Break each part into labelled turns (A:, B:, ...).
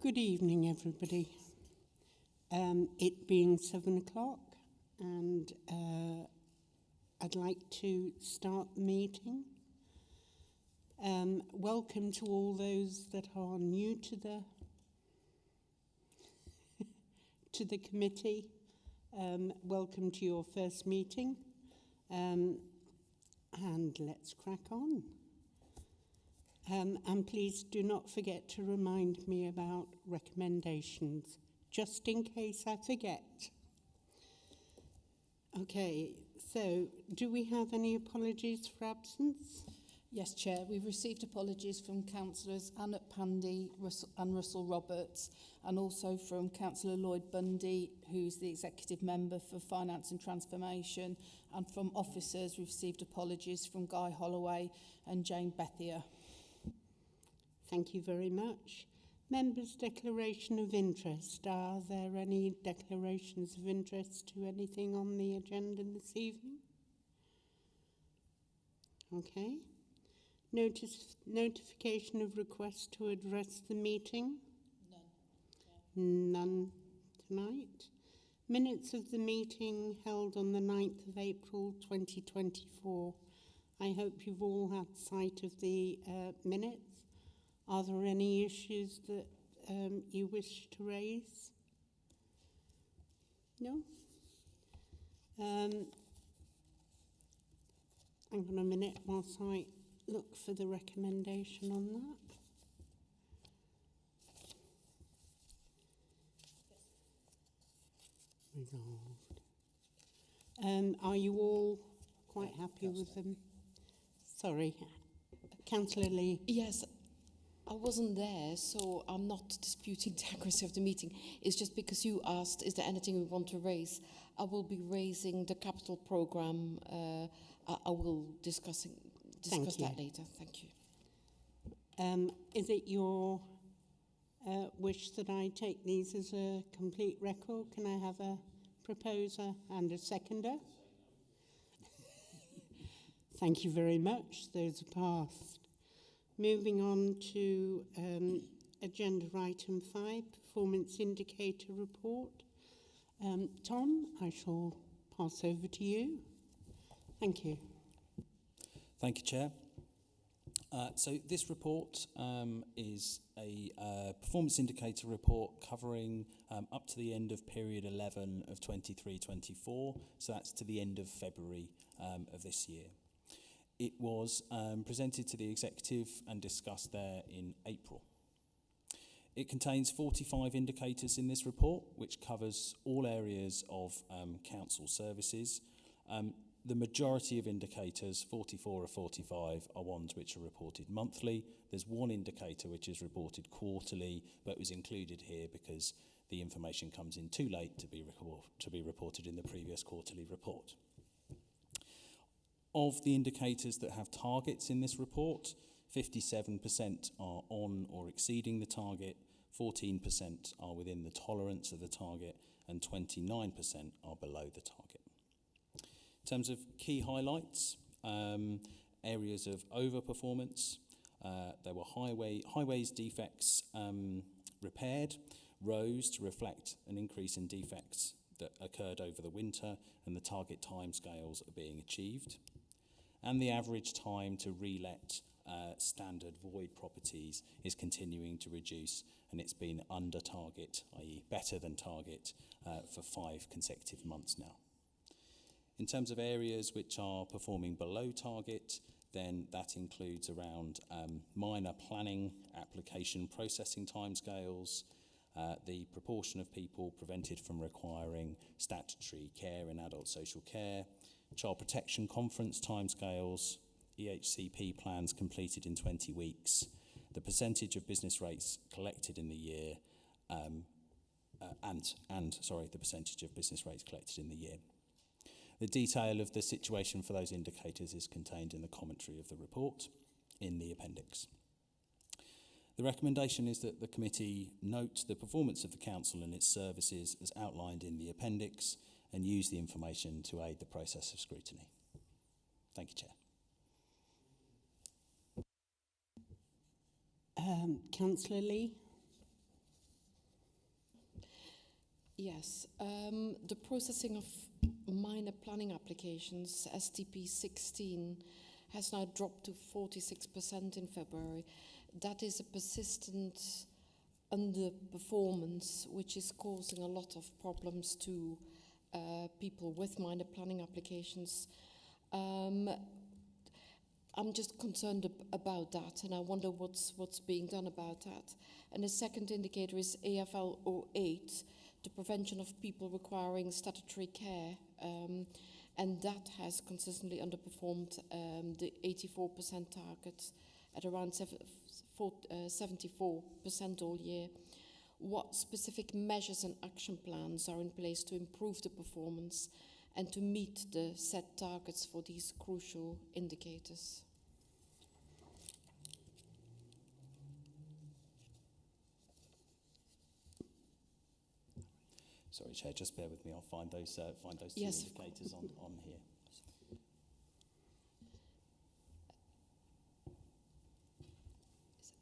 A: Good evening, everybody. It being 7 o'clock, and I'd like to start the meeting. Welcome to all those that are new to the committee. Welcome to your first meeting, and let's crack on. And please do not forget to remind me about recommendations, just in case I forget. Okay, so do we have any apologies for absence?
B: Yes, Chair. We've received apologies from Councillors Anna Pandy and Russell Roberts, and also from Councillor Lloyd Bundy, who's the Executive Member for Finance and Transformation, and from officers we've received apologies from Guy Holloway and Jane Bethier.
A: Thank you very much. Members' declaration of interest. Are there any declarations of interest to anything on the agenda this evening? Okay. Notification of request to address the meeting? None tonight. Minutes of the meeting held on the 9th of April 2024. I hope you've all had sight of the minutes. Are there any issues that you wish to raise? No? Hang on a minute whilst I look for the recommendation on that. Resolved. Are you all quite happy with them? Sorry, Councillor Lee.
C: Yes, I wasn't there, so I'm not disputing the accuracy of the meeting. It's just because you asked, is there anything we want to raise? I will be raising the capital programme. I will discuss that later. Thank you.
A: Is it your wish that I take these as a complete record? Can I have a proposer and a seconder? Thank you very much. Those are passed. Moving on to agenda item 5, performance indicator report. Tom, I shall pass over to you. Thank you.
D: Thank you, Chair. So this report is a performance indicator report covering up to the end of period 11 of 23-24, so that's to the end of February of this year. It was presented to the Executive and discussed there in April. It contains 45 indicators in this report, which covers all areas of council services. The majority of indicators, 44 of 45, are ones which are reported monthly. There's one indicator which is reported quarterly, but was included here because the information comes in too late to be reported in the previous quarterly report. Of the indicators that have targets in this report, 57% are on or exceeding the target, 14% are within the tolerance of the target, and 29% are below the target. In terms of key highlights, areas of overperformance, there were highways defects repaired, roads to reflect an increase in defects that occurred over the winter, and the target timescales are being achieved. And the average time to relet standard void properties is continuing to reduce, and it's been under target, i.e. better than target, for 5 consecutive months now. In terms of areas which are performing below target, then that includes around minor planning, application processing timescales, the proportion of people prevented from requiring statutory care in adult social care, child protection conference timescales, EHCP plans completed in 20 weeks, the percentage of business rates collected in the year, the percentage of business rates collected in the year. The detail of the situation for those indicators is contained in the commentary of the report in the appendix. The recommendation is that the committee note the performance of the council and its services as outlined in the appendix and use the information to aid the process of scrutiny. Thank you, Chair.
A: Councillor Lee?
C: Yes, the processing of minor planning applications, STP 16, has now dropped to 46% in February. That is a persistent underperformance, which is causing a lot of problems to people with minor planning applications. I'm just concerned about that, and I wonder what's being done about that. And the second indicator is AFL 08, the prevention of people requiring statutory care, and that has consistently underperformed the 84% target at around 74% all year. What specific measures and action plans are in place to improve the performance and to meet the set targets for these crucial indicators?
D: Sorry, Chair, just bear with me. I'll find those two
C: Yes,
D: indicators on here.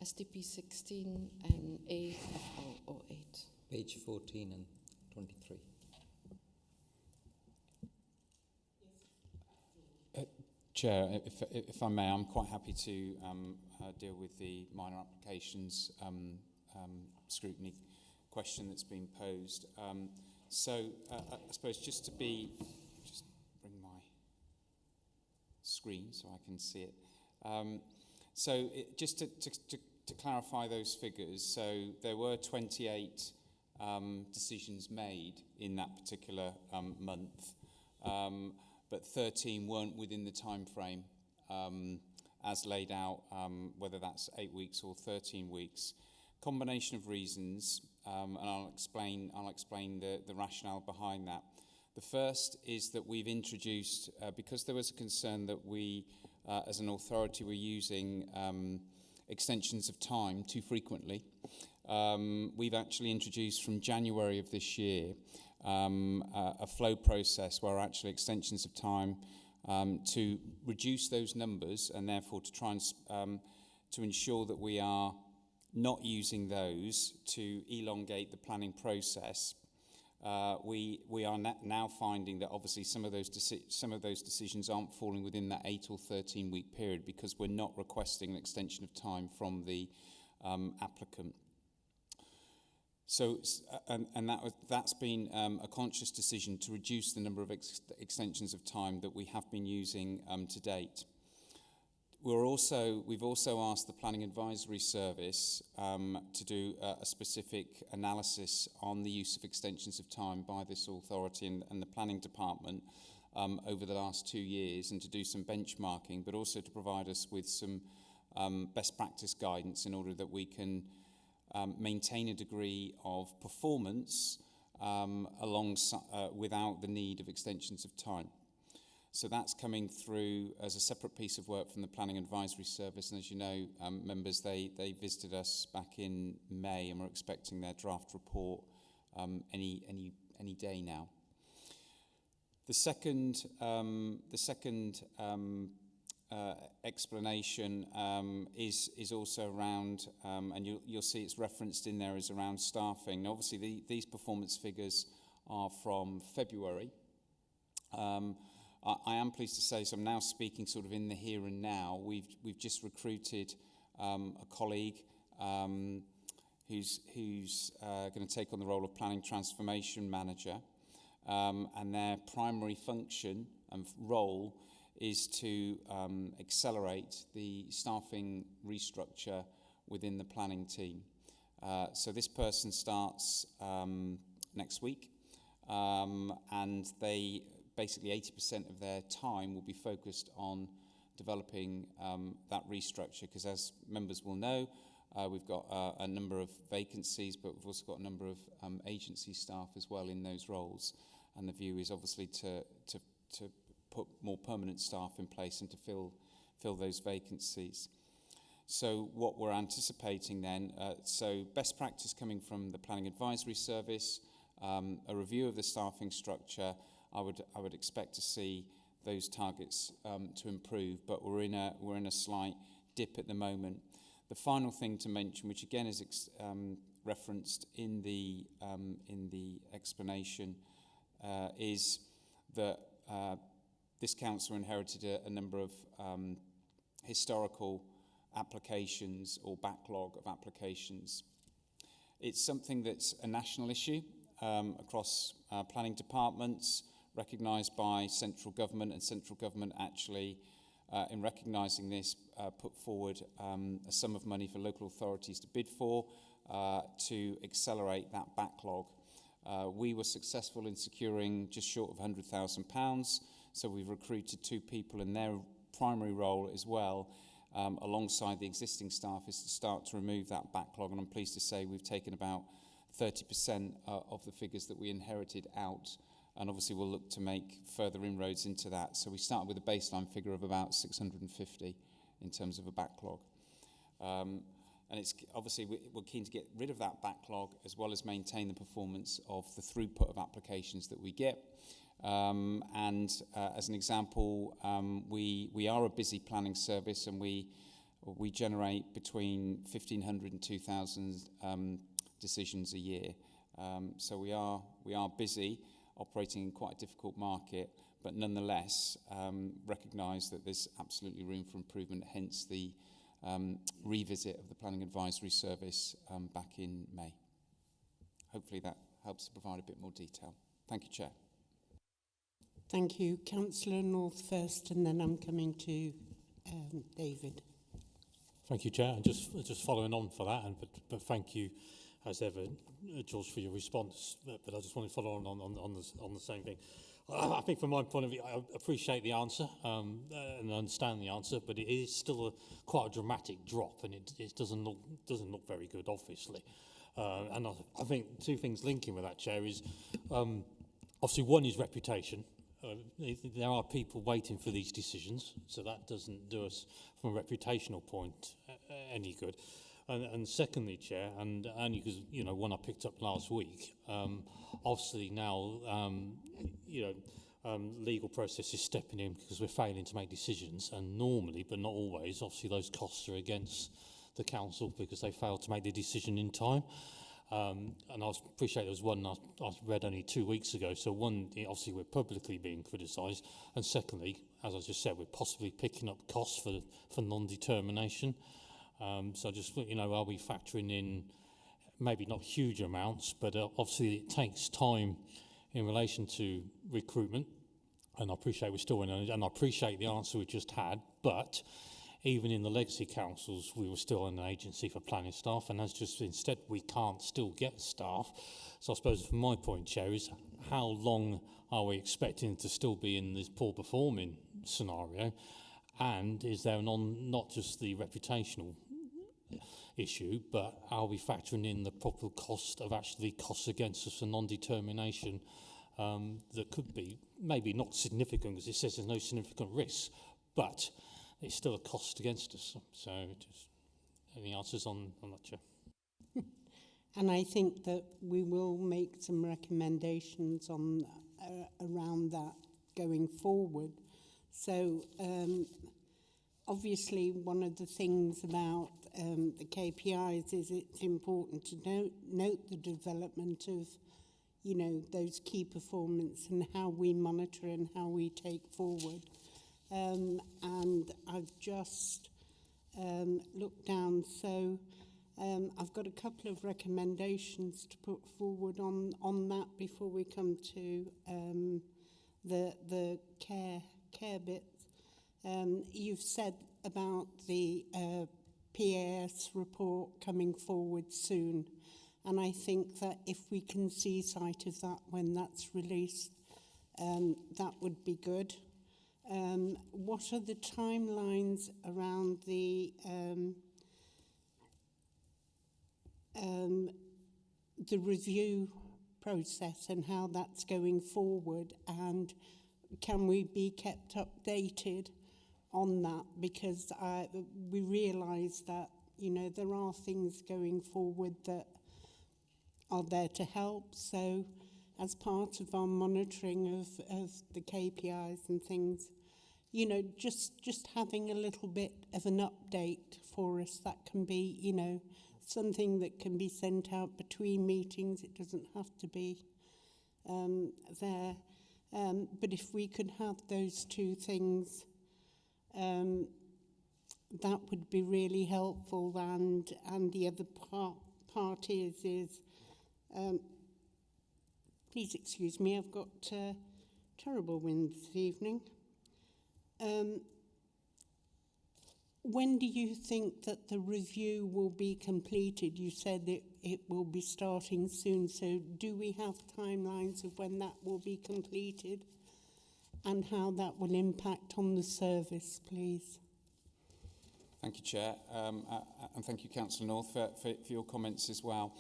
C: STP 16 and AFL 08.
E: Page 14 and 23.
F: Chair, if I may, I'm quite happy to deal with the minor applications scrutiny question that's been posed. I suppose just bring my screen so I can see it. Just to clarify those figures, so there were 28 decisions made in that particular month, but 13 weren't within the time frame as laid out, whether that's 8 weeks or 13 weeks. Combination of reasons, and I'll explain the rationale behind that. The first is that we've introduced, because there was a concern that we, as an authority, were using extensions of time too frequently. We've actually introduced from January of this year a flow process where actually extensions of time to reduce those numbers and therefore to try and to ensure that we are not using those to elongate the planning process. We are now finding that obviously some of those decisions aren't falling within that 8 or 13 week period because we're not requesting an extension of time from the applicant. So, that's been a conscious decision to reduce the number of extensions of time that we have been using to date. We've also asked the Planning Advisory Service to do a specific analysis on the use of extensions of time by this authority and the Planning Department over the last 2 years, and to do some benchmarking, but also to provide us with some best practice guidance in order that we can maintain a degree of performance without the need of extensions of time. So that's coming through as a separate piece of work from the Planning Advisory Service. And as you know, members, they visited us back in May, and we're expecting their draft report any day now. The second explanation is also around, and you'll see it's referenced in there, is around staffing. Now, obviously, these performance figures are from February. I am pleased to say, so I'm now speaking sort of in the here and now. We've just recruited a colleague who's going to take on the role of Planning Transformation Manager, and their primary function and role is to accelerate the staffing restructure within the planning team. So this person starts next week, and they basically 80% of their time will be focused on developing that restructure, because as members will know, we've got a number of vacancies, but we've also got a number of agency staff as well in those roles, and the view is obviously to put more permanent staff in place and to fill those vacancies. So what we're anticipating then, so best practice coming from the Planning Advisory Service, a review of the staffing structure. I would expect to see those targets to improve, but we're in a slight dip at the moment. The final thing to mention, which again is referenced in the explanation is that this council inherited a number of historical applications or backlog of applications. It's something that's a national issue across planning departments, recognised by central government, and central government actually, in recognising this, put forward a sum of money for local authorities to bid for to accelerate that backlog. We were successful in securing just short of £100,000, so we've recruited 2 people, and their primary role as well, alongside the existing staff, is to start to remove that backlog. And I'm pleased to say we've taken about 30% of the figures that we inherited out, and obviously we'll look to make further inroads into that. So we started with a baseline figure of about 650 in terms of a backlog. And it's obviously we're keen to get rid of that backlog as well as maintain the performance of the throughput of applications that we get. As an example, we are a busy planning service, and we generate between 1,500 and 2,000 decisions a year. So we are busy, operating in quite a difficult market, but nonetheless recognise that there's absolutely room for improvement, hence the revisit of the Planning Advisory Service back in May. Hopefully that helps to provide a bit more detail. Thank you, Chair.
A: Thank you. Councillor North first, and then I'm coming to David.
G: Thank you, Chair. And just following on for that, but thank you, as ever, George, for your response. But I just want to follow on the same thing. I think from my point of view, I appreciate the answer and understand the answer, but it is still quite a dramatic drop, and it doesn't look very good, obviously. And I think 2 things linking with that, Chair, is obviously one is reputation. There are people waiting for these decisions, so that doesn't do us from a reputational point any good. And secondly, Chair, and only because, one I picked up last week, obviously now, legal process is stepping in because we're failing to make decisions, and normally, but not always, obviously those costs are against the council because they failed to make the decision in time. And I appreciate there was one I read only 2 weeks ago. So one, obviously we're publicly being criticised, and secondly, as I just said, we're possibly picking up costs for non-determination. So just, are we factoring in maybe not huge amounts, but obviously it takes time in relation to recruitment, and I appreciate we're still in, and I appreciate the answer we just had, but even in the legacy councils, we were still an agency for planning staff, and as just instead we can't still get staff. So I suppose from my point, Chair, is how long are we expecting to still be in this poor performing scenario? And is there not just the reputational issue, but are we factoring in the proper cost of actually costs against us for non-determination that could be maybe not significant because it says there's no significant risk, but it's still a cost against us. So just any answers on that, Chair?
A: And I think that we will make some recommendations on around that going forward. So obviously one of the things about the KPIs is it's important to note the development of, those key performance and how we monitor and how we take forward. And I've just looked down, so I've got a couple of recommendations to put forward on that before we come to the care bits. You've said about the PAS report coming forward soon, and I think that if we can see sight of that when that's released, that would be good. What are the timelines around the review process and how that's going forward, and can we be kept updated on that? Because we realise that there are things going forward that are there to help. So as part of our monitoring of the KPIs and things, just having a little bit of an update for us, that can be, something that can be sent out between meetings. It doesn't have to be there. But if we could have those two things, that would be really helpful. And the other part is please excuse me, I've got terrible wind this evening. When do you think that the review will be completed? You said that it will be starting soon, so do we have timelines of when that will be completed and how that will impact on the service, please?
F: Thank you, Chair, and thank you, Councillor North, for your comments as well.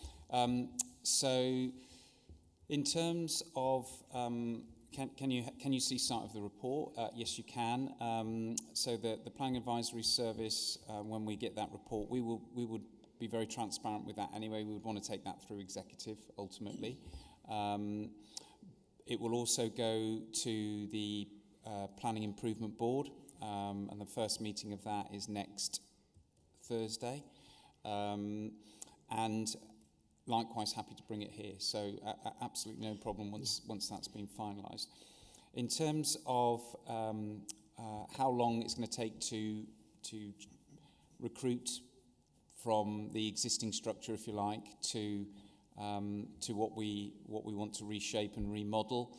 F: So, in terms of can you see sight of the report? Yes, you can. So the Planning Advisory Service, when we get that report, we would be very transparent with that anyway. We would want to take that through executive ultimately. It will also go to the Planning Improvement Board, and the first meeting of that is next Thursday. And likewise, happy to bring it here. So absolutely no problem once that's been finalised. In terms of how long it's going to take to recruit from the existing structure, if you like, to what we want to reshape and remodel,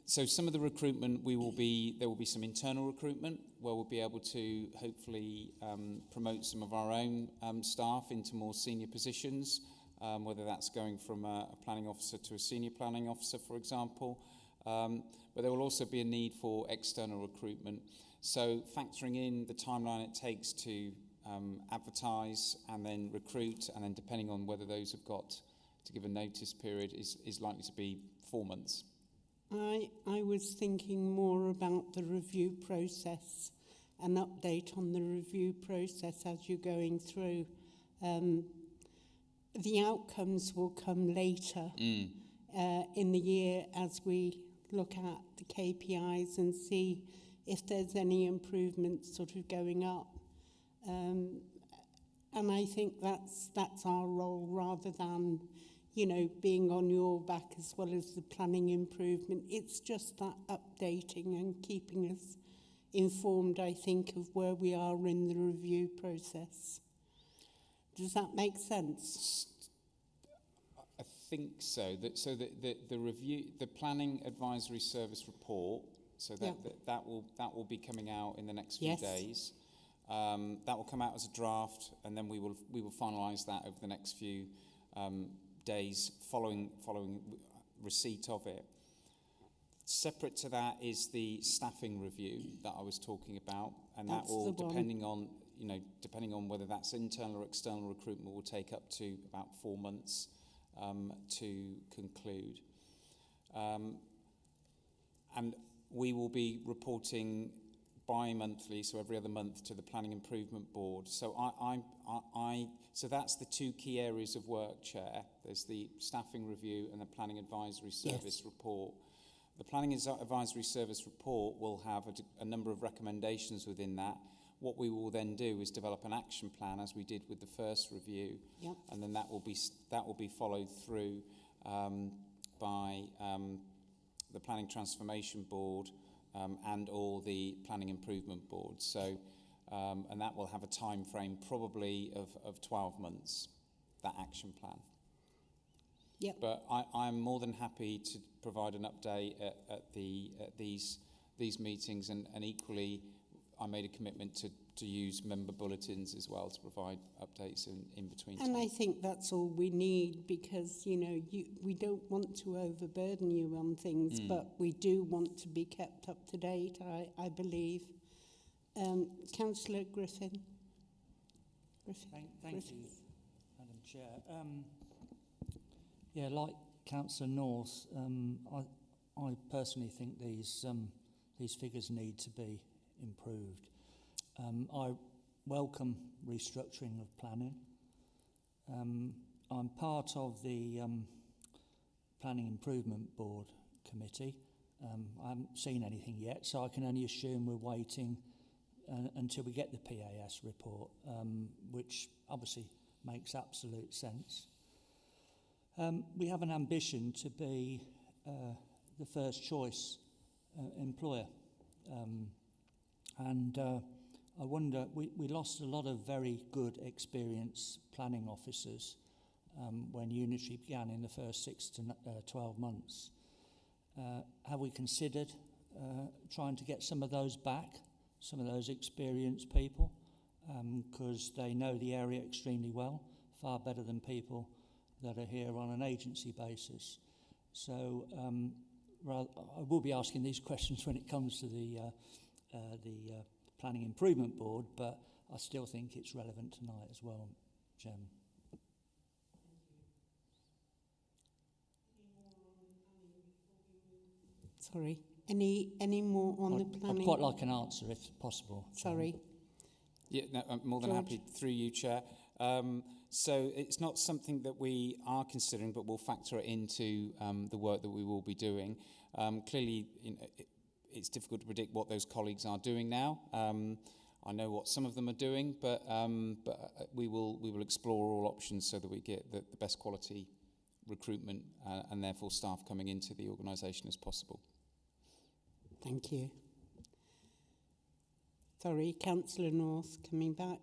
F: so some of the recruitment there will be some internal recruitment where we'll be able to hopefully promote some of our own staff into more senior positions, whether that's going from a planning officer to a senior planning officer, for example. But there will also be a need for external recruitment. So factoring in the timeline it takes to advertise and then recruit, and then depending on whether those have got to give a notice period, is likely to be 4 months.
A: I was thinking more about the review process, an update on the review process as you're going through. The outcomes will come later in the year as we look at the KPIs and see if there's any improvements sort of going up. And I think that's our role rather than being on your back as well as the planning improvement. It's just that updating and keeping us informed, I think, of where we are in the review process. Does that make sense?
F: I think so. The review, the Planning Advisory Service report, so that will be coming out in the next few days. That will come out as a draft, and then we will finalise that over the next few days following receipt of it. Separate to that is the staffing review that I was talking about, and that will, depending on whether that's internal or external recruitment, will take up to about 4 months to conclude. And we will be reporting bi-monthly, so every other month, to the Planning Improvement Board. So so that's the two key areas of work, Chair. There's the staffing review and the Planning Advisory Service report. The Planning Advisory Service report will have a number of recommendations within that. What we will then do is develop an action plan, as we did with the first review, and then that will be followed through by the Planning Transformation Board and all the Planning Improvement Boards. So, and that will have a time frame probably of 12 months, that action plan.
A: Yep.
F: But I'm more than happy to provide an update at these meetings, and equally I made a commitment to use member bulletins as well to provide updates in between
A: And
F: time.
A: I think that's all we need, because we don't want to overburden you on things, but we do want to be kept up to date, I believe. Councillor Griffin.
H: Thank you, Madam Chair. Yeah, like Councillor North, I personally think these figures need to be improved. I welcome restructuring of planning. I'm part of the Planning Improvement Board committee. I haven't seen anything yet, so I can only assume we're waiting until we get the PAS report, which obviously makes absolute sense. We have an ambition to be the first choice employer. I wonder, we lost a lot of very good experienced planning officers when Unitary began in the first 6 to 12 months. Have we considered trying to get some of those back, some of those experienced people, because they know the area extremely well, far better than people that are here on an agency basis. So I will be asking these questions when it comes to the Planning Improvement Board, but I still think it's relevant tonight as well, Chairman.
A: Sorry. Any more on the planning?
H: I'd quite like an answer if possible, Chairman.
A: Sorry.
F: Yeah, no, I'm more than happy through you, Chair. So it's not something that we are considering, but we'll factor it into the work that we will be doing. Clearly, it's difficult to predict what those colleagues are doing now. I know what some of them are doing, but we will explore all options so that we get the best quality recruitment and therefore staff coming into the organisation as possible.
A: Thank you. Sorry, Councillor North coming back.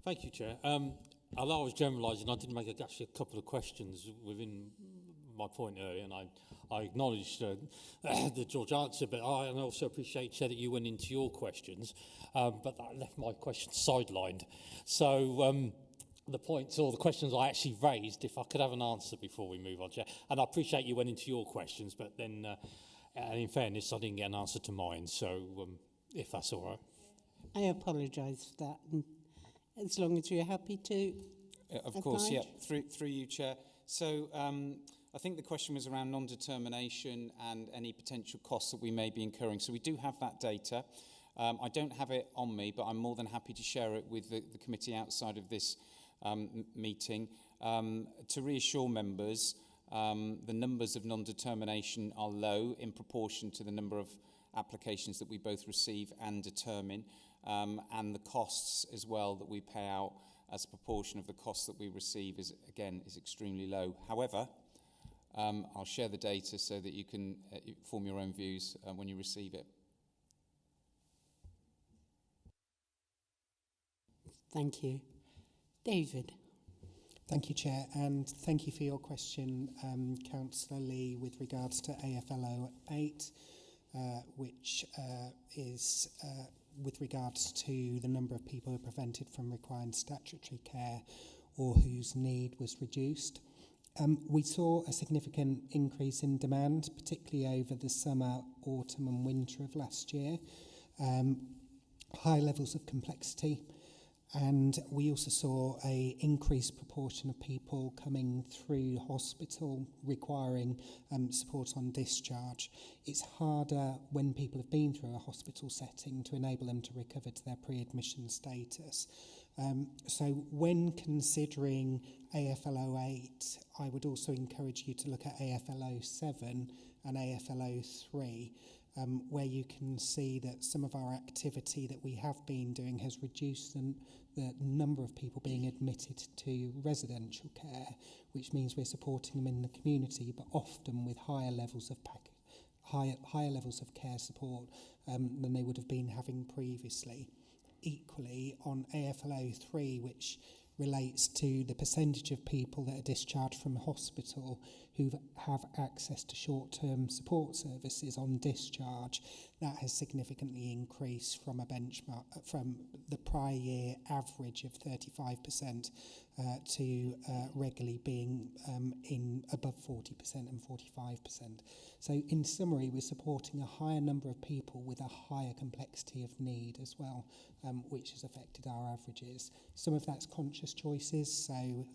G: Thank you, Chair. Although I was generalising, I did make actually a couple of questions within my point earlier, and I acknowledged the George answer, but I also appreciate, Chair, that you went into your questions, but that left my questions sidelined. So the points or the questions I actually raised, if I could have an answer before we move on, Chair. And I appreciate you went into your questions, but then, and in fairness, I didn't get an answer to mine, so if that's all right.
A: I apologise for that, and as long as you're happy to.
F: Of course, yeah, through you, Chair. So I think the question was around non-determination and any potential costs that we may be incurring. So we do have that data. I don't have it on me, but I'm more than happy to share it with the committee outside of this meeting. To reassure members, the numbers of non-determination are low in proportion to the number of applications that we both receive and determine, and the costs as well that we pay out as a proportion of the costs that we receive is extremely low. However, I'll share the data so that you can form your own views when you receive it.
A: Thank you. David.
I: Thank you, Chair, and thank you for your question, Councillor Lee, with regards to AFLO 8, which is with regards to the number of people who are prevented from requiring statutory care or whose need was reduced. We saw a significant increase in demand, particularly over the summer, autumn and winter of last year. High levels of complexity. And we also saw an increased proportion of people coming through hospital requiring support on discharge. It's harder when people have been through a hospital setting to enable them to recover to their pre-admission status. So when considering AFLO 8, I would also encourage you to look at AFLO 7 and AFLO 3, where you can see that some of our activity that we have been doing has reduced the number of people being admitted to residential care, which means we're supporting them in the community, but often with higher levels of care support than they would have been having previously. Equally, on AFLO 3, which relates to the percentage of people that are discharged from hospital who have access to short-term support services on discharge, that has significantly increased from a benchmark from the prior year average of 35% to regularly being in above 40% and 45%. So in summary, we're supporting a higher number of people with a higher complexity of need as well, which has affected our averages. Some of that's conscious choices, so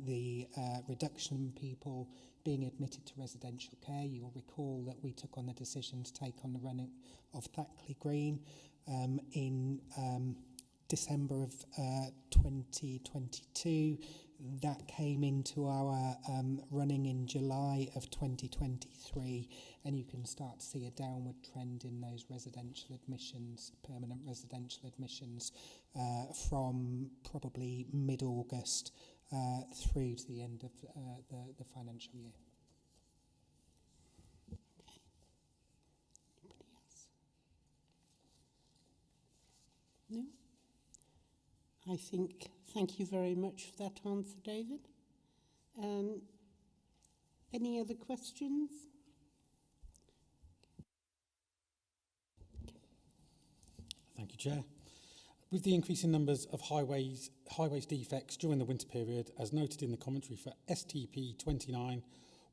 I: the reduction in people being admitted to residential care. You'll recall that we took on the decision to take on the running of Thackley Green in December of 2022. that came into our running in July of 2023, and you can start to see a downward trend in those residential admissions, permanent residential admissions, from probably mid-August through to the end of the financial year.
A: Anybody else? No? I think, thank you very much for that answer, David. Any other questions?
J: Thank you, Chair. With the increasing numbers of highways defects during the winter period, as noted in the commentary for STP 29,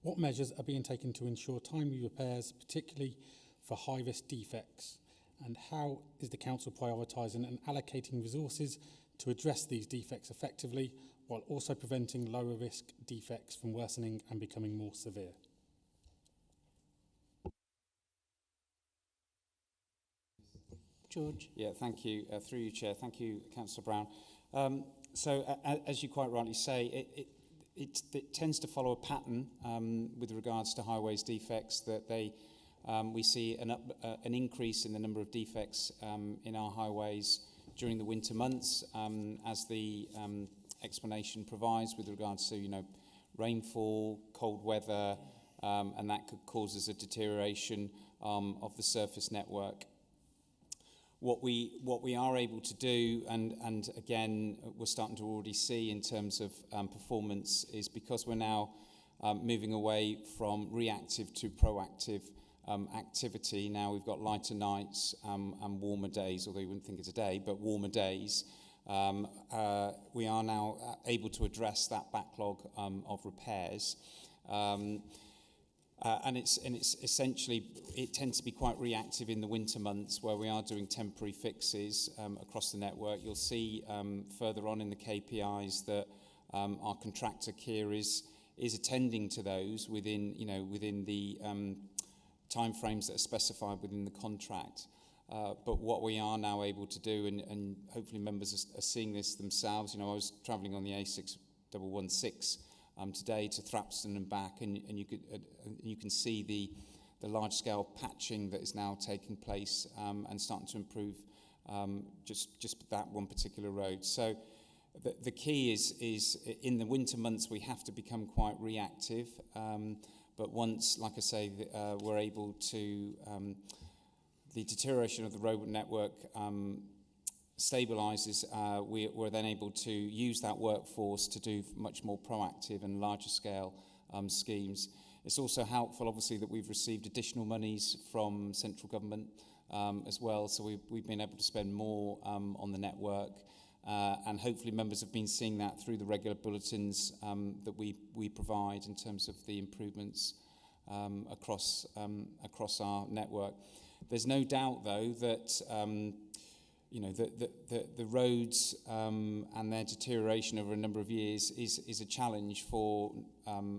J: what measures are being taken to ensure timely repairs, particularly for high-risk defects? And how is the Council prioritising and allocating resources to address these defects effectively, while also preventing lower-risk defects from worsening and becoming more severe?
A: George.
F: Yeah, thank you. Through you, Chair. Thank you, Councillor Brown. As you quite rightly say, it tends to follow a pattern with regards to highways defects, that we see an increase in the number of defects in our highways during the winter months, as the explanation provides, with regards to rainfall, cold weather, and that could cause us a deterioration of the surface network. What we are able to do, and again we're starting to already see in terms of performance, is because we're now moving away from reactive to proactive activity. Now we've got lighter nights and warmer days, although you wouldn't think it's a day, but warmer days. We are now able to address that backlog of repairs. And it's essentially, it tends to be quite reactive in the winter months, where we are doing temporary fixes across the network. You'll see further on in the KPIs that our contractor Kier is attending to those within the timeframes that are specified within the contract. But what we are now able to do, and hopefully members are seeing this themselves. I was travelling on the A6116 today to Thrapston and back, and you can see the large-scale patching that is now taking place and starting to improve just that one particular road. So the key is in the winter months we have to become quite reactive, but once, like I say, we're able to the deterioration of the road network stabilises, we're then able to use that workforce to do much more proactive and larger scale schemes. It's also helpful, obviously, that we've received additional monies from central government as well, so we've been able to spend more on the network, and hopefully members have been seeing that through the regular bulletins that we provide in terms of the improvements across our network. There's no doubt, though, that the roads and their deterioration over a number of years is a challenge for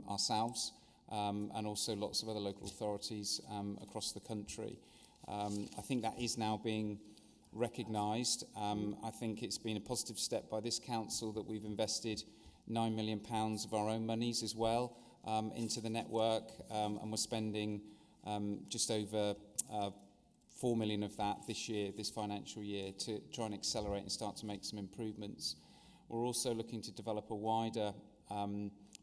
F: ourselves and also lots of other local authorities across the country. I think that is now being recognised. I think it's been a positive step by this council that we've invested £9 million of our own monies as well into the network, and we're spending just over 4 million of that this financial year, to try and accelerate and start to make some improvements. We're also looking to develop a wider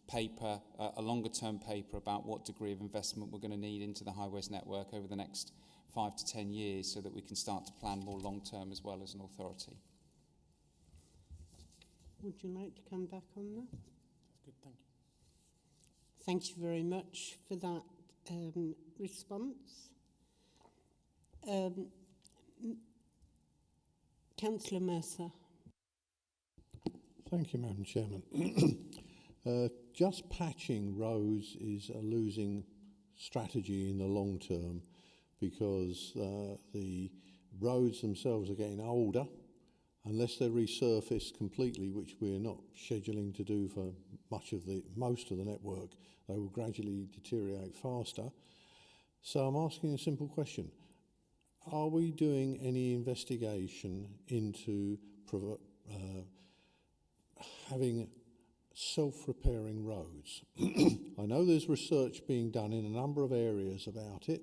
F: paper, a longer term paper, about what degree of investment we're going to need into the highways network over the next 5 to 10 years, so that we can start to plan more long term as well as an authority.
A: Would you like to come back on that?
J: That's good, thank you.
A: Thank you very much for that response. Councillor Mercer.
K: Thank you, Madam Chairman. Just patching roads is a losing strategy in the long term, because the roads themselves are getting older. Unless they're resurfaced completely, which we're not scheduling to do for most of the network, they will gradually deteriorate faster. So I'm asking a simple question. Are we doing any investigation into having self-repairing roads. I know there's research being done in a number of areas about it,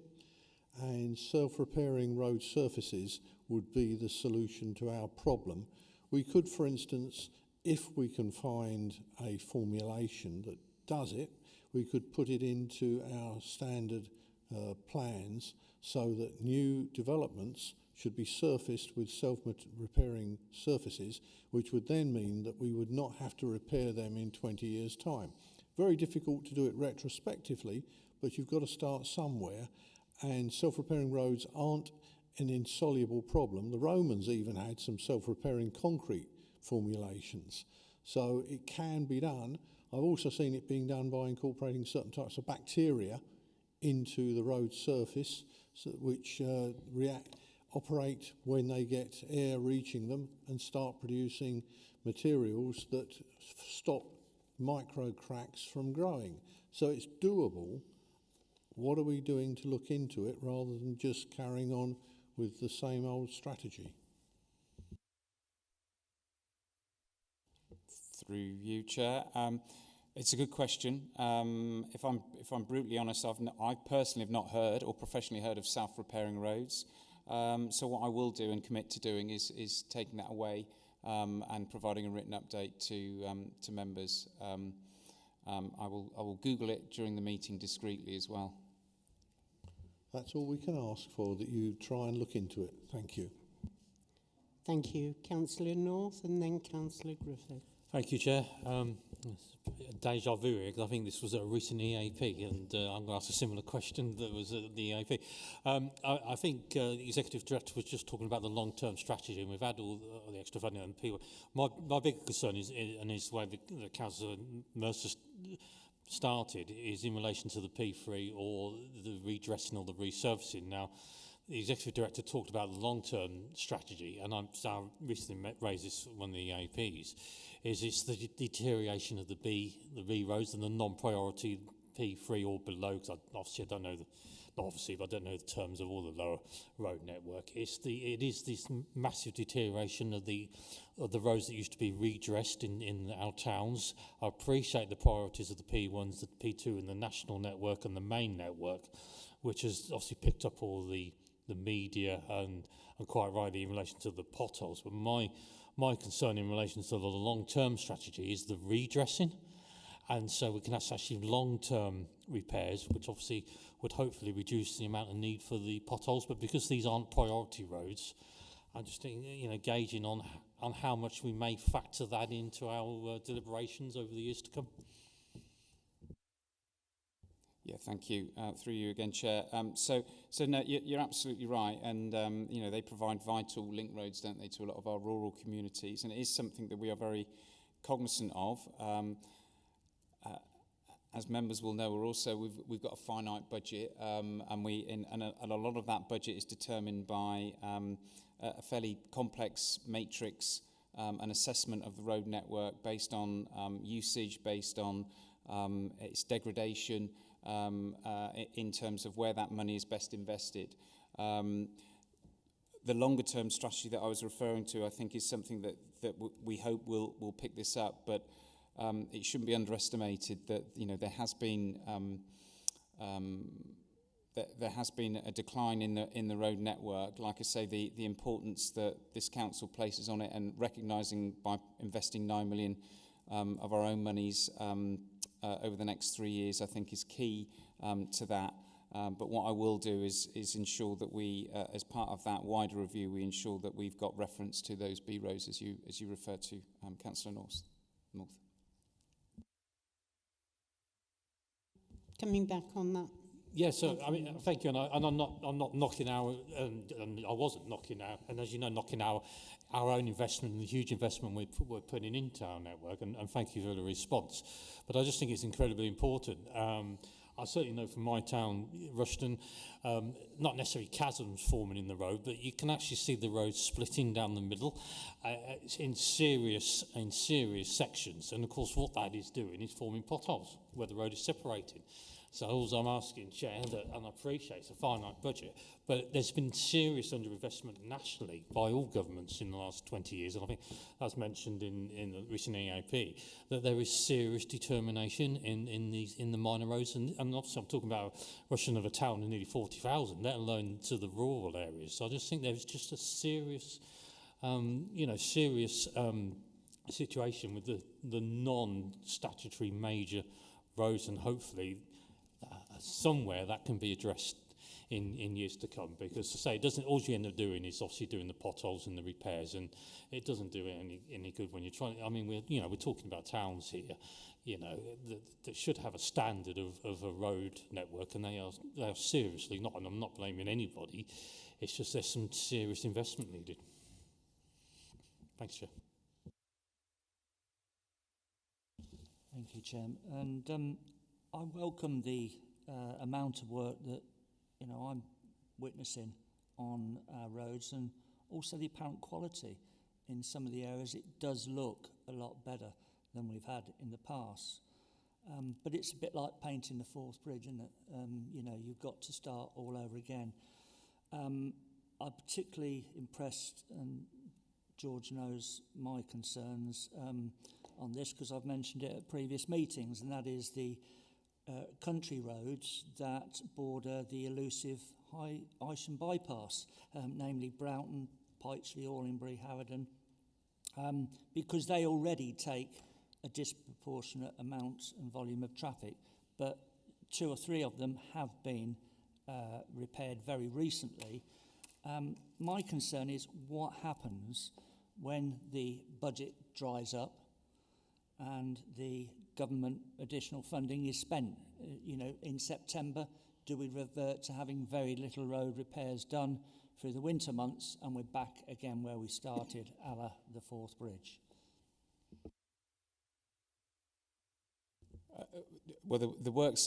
K: and self-repairing road surfaces would be the solution to our problem. We could, for instance, if we can find a formulation that does it, we could put it into our standard plans so that new developments should be surfaced with self-repairing surfaces, which would then mean that we would not have to repair them in 20 years' time. Very difficult to do it retrospectively, but you've got to start somewhere, and self-repairing roads aren't an insoluble problem. The Romans even had some self-repairing concrete formulations, so it can be done. I've also seen it being done by incorporating certain types of bacteria into the road surface, which operate when they get air reaching them and start producing materials that stop micro cracks from growing. So it's doable. What are we doing to look into it rather than just carrying on with the same old strategy?
F: Through you, Chair. It's a good question. If I'm brutally honest, I personally have not heard or professionally heard of self-repairing roads. So what I will do and commit to doing is taking that away and providing a written update to members. I will Google it during the meeting discreetly as well.
K: That's all we can ask for, that you try and look into it. Thank you.
A: Thank you. Councillor North and then Councillor Griffith.
G: Thank you, Chair. Deja vu here, because I think this was at a recent EAP, and I'm going to ask a similar question that was at the EAP. I think the Executive Director was just talking about the long-term strategy, and we've had all the extra funding and people. My big concern is the way the Councillor Mercer started, is in relation to the P3 or the redressing or the resurfacing. Now, the Executive Director talked about the long-term strategy, and I recently raised this on one of the EAPs, is it's the deterioration of the B roads and the non-priority P3 or below, because I don't know the terms of all the lower road network. It is this massive deterioration of the roads that used to be redressed in our towns. I appreciate the priorities of the P1s, the P2 and the national network and the main network, which has obviously picked up all the media and quite rightly in relation to the potholes. But my concern in relation to the long-term strategy is the redressing. And so we can have actually long-term repairs, which obviously would hopefully reduce the amount of need for the potholes. But because these aren't priority roads, I'm just gauging on how much we may factor that into our deliberations over the years to come.
F: Yeah, thank you. Through you again, Chair. So no, you're absolutely right, and they provide vital link roads, don't they, to a lot of our rural communities, and it is something that we are very cognizant of. As members will know, we've got a finite budget, and a lot of that budget is determined by a fairly complex matrix, an assessment of the road network based on usage, based on its degradation. In terms of where that money is best invested. The longer term strategy that I was referring to, I think, is something that we hope will pick this up, but it shouldn't be underestimated that there has been a decline in the road network. Like I say, the importance that this council places on it, and recognising by investing 9 million of our own monies over the next 3 years, I think is key to that. But what I will do is ensure that we, as part of that wider review, we ensure that we've got reference to those B roads as you refer to, Councillor North.
A: Coming back on that.
G: Yeah, so I mean, thank you, and I'm not knocking our, and I wasn't knocking our, and as you know, knocking our own investment and the huge investment we're putting into our network, and thank you for the response. But I just think it's incredibly important. I certainly know from my town, Rushden, not necessarily chasms forming in the road, but you can actually see the road splitting down the middle in serious sections. And of course, what that is doing is forming potholes where the road is separated. So all I'm asking, Chair, and I appreciate it's a finite budget, but there's been serious underinvestment nationally by all governments in the last 20 years, and I think, as mentioned in the recent EAP, that there is serious determination in the minor roads, and obviously I'm talking about rushing of a town of nearly 40,000, let alone to the rural areas. So I just think there's just a serious, situation with the non-statutory major roads, and hopefully somewhere that can be addressed in years to come, because to say it doesn't, all you end up doing is obviously doing the potholes and the repairs, and it doesn't do it any good when you're trying. I mean, we're talking about towns here, that should have a standard of a road network, and they are seriously not, and I'm not blaming anybody, it's just there's some serious investment needed. Thanks, Chair.
H: Thank you, Chair. And I welcome the amount of work that I'm witnessing on our roads, and also the apparent quality in some of the areas. It does look a lot better than we've had in the past. But it's a bit like painting the Forth Bridge, isn't it? You've got to start all over again. I'm particularly impressed, and George knows my concerns on this because I've mentioned it at previous meetings, and that is the country roads that border the elusive High Isham bypass, namely Broughton, Pytchley, Allingbury, Hawarden, because they already take a disproportionate amount and volume of traffic, but 2 or 3 of them have been repaired very recently. My concern is what happens when the budget dries up and the government additional funding is spent. In September, do we revert to having very little road repairs done through the winter months, and we're back again where we started, a la the Forth Bridge?
F: Well, the works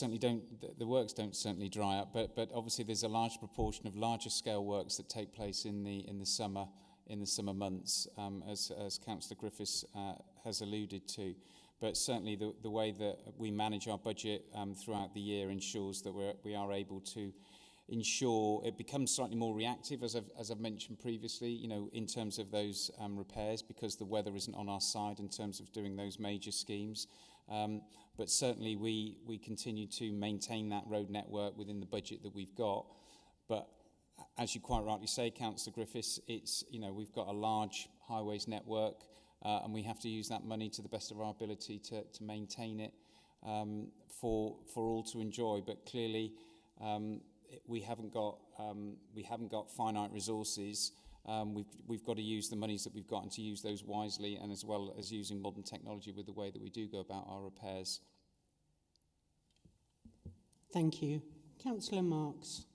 F: don't certainly dry up, but obviously there's a large proportion of larger scale works that take place in the summer months, as Councillor Griffiths has alluded to. But certainly the way that we manage our budget throughout the year ensures that we are able to ensure it becomes slightly more reactive, as I've mentioned previously, in terms of those repairs, because the weather isn't on our side in terms of doing those major schemes. But certainly we continue to maintain that road network within the budget that we've got. But as you quite rightly say, Councillor Griffiths, it's we've got a large highways network, and we have to use that money to the best of our ability to maintain it for all to enjoy. But clearly, we haven't got finite resources. We've got to use the monies that we've got, and to use those wisely, and as well as using modern technology with the way that we do go about our repairs.
A: Thank you. Councillor Marks.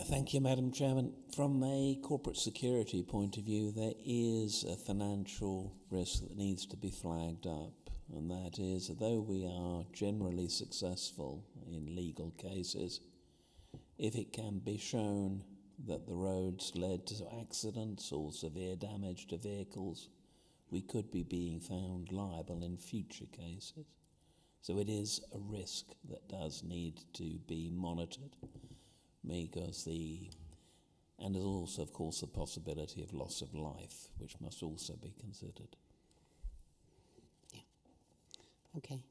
L: Thank you, Madam Chairman. From a corporate security point of view, there is a financial risk that needs to be flagged up, and that is, although we are generally successful in legal cases, if it can be shown that the roads led to accidents or severe damage to vehicles, we could be being found liable in future cases. So it is a risk that does need to be monitored, because and there's also, of course, the possibility of loss of life, which must also be considered.
A: Yeah. Okay.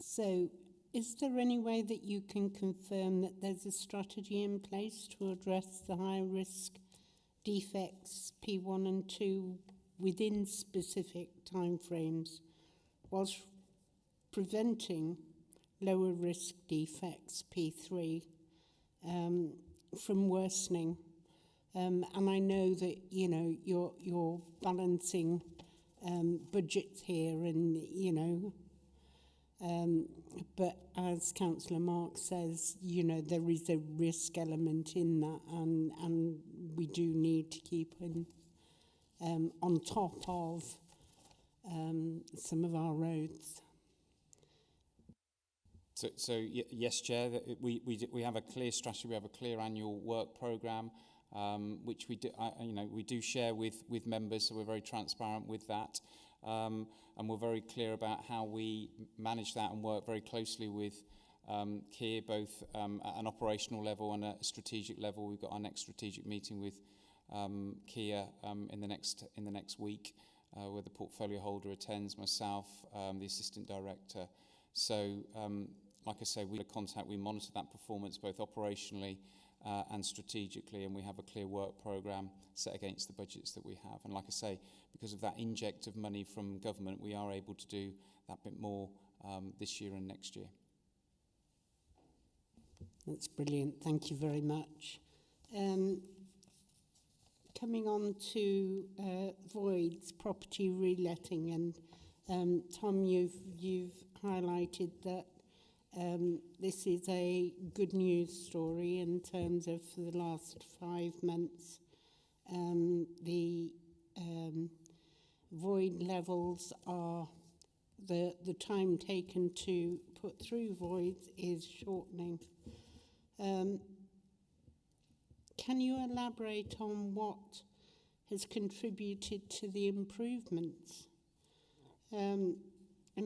A: So is there any way that you can confirm that there's a strategy in place to address the high-risk defects P1 and 2 within specific timeframes, whilst preventing lower-risk defects P3 from worsening? And I know that you're balancing budgets here, and but as Councillor Mark says, there is a risk element in that, and we do need to keep on top of some of our roads.
F: So yes, Chair, we have a clear strategy. We have a clear annual work programme, which we do share with members. So we're very transparent with that. and we're very clear about how we manage that and work very closely with Kia, both at an operational level and at a strategic level. We've got our next strategic meeting with Kia in the next week, where the portfolio holder attends, myself, the assistant director. So, like I say, we contact, we monitor that performance both operationally and strategically, and we have a clear work programme set against the budgets that we have. And like I say, because of that inject of money from government, we are able to do that bit more this year and next year.
A: That's brilliant. Thank you very much. Coming on to voids, property reletting, and Tom, you've highlighted that this is a good news story in terms of for the last 5 months. The void levels are the time taken to put through voids is shortening. Can you elaborate on what has contributed to the improvements and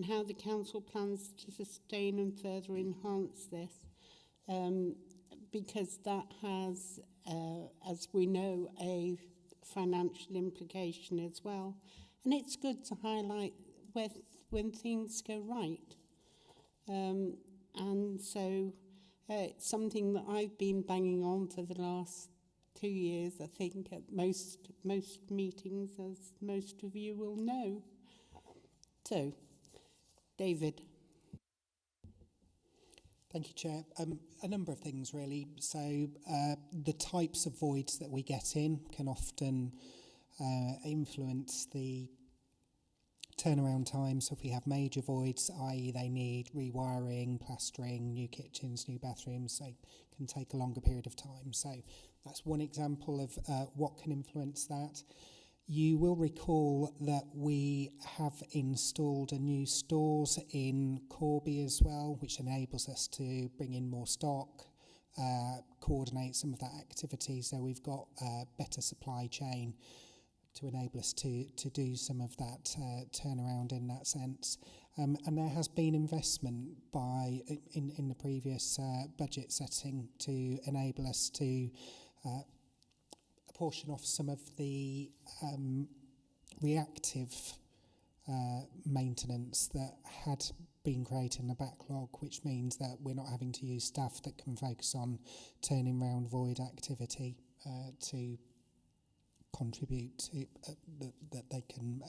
A: how the council plans to sustain and further enhance this? Because that has, as we know, a financial implication as well. And it's good to highlight when things go right. And so it's something that I've been banging on for the last 2 years, I think, at most meetings, as most of you will know. So, David.
I: Thank you, Chair. A number of things, really. So the types of voids that we get in can often influence the turnaround time. So if we have major voids, i.e. they need rewiring, plastering, new kitchens, new bathrooms, they can take a longer period of time. So that's one example of what can influence that. You will recall that we have installed a new stores in Corby as well, which enables us to bring in more stock, coordinate some of that activity. So we've got a better supply chain to enable us to do some of that turnaround in that sense. And there has been investment in the previous budget setting to enable us to portion off some of the reactive maintenance that had been created in the backlog, which means that we're not having to use staff that can focus on turning round void activity to contribute to that they can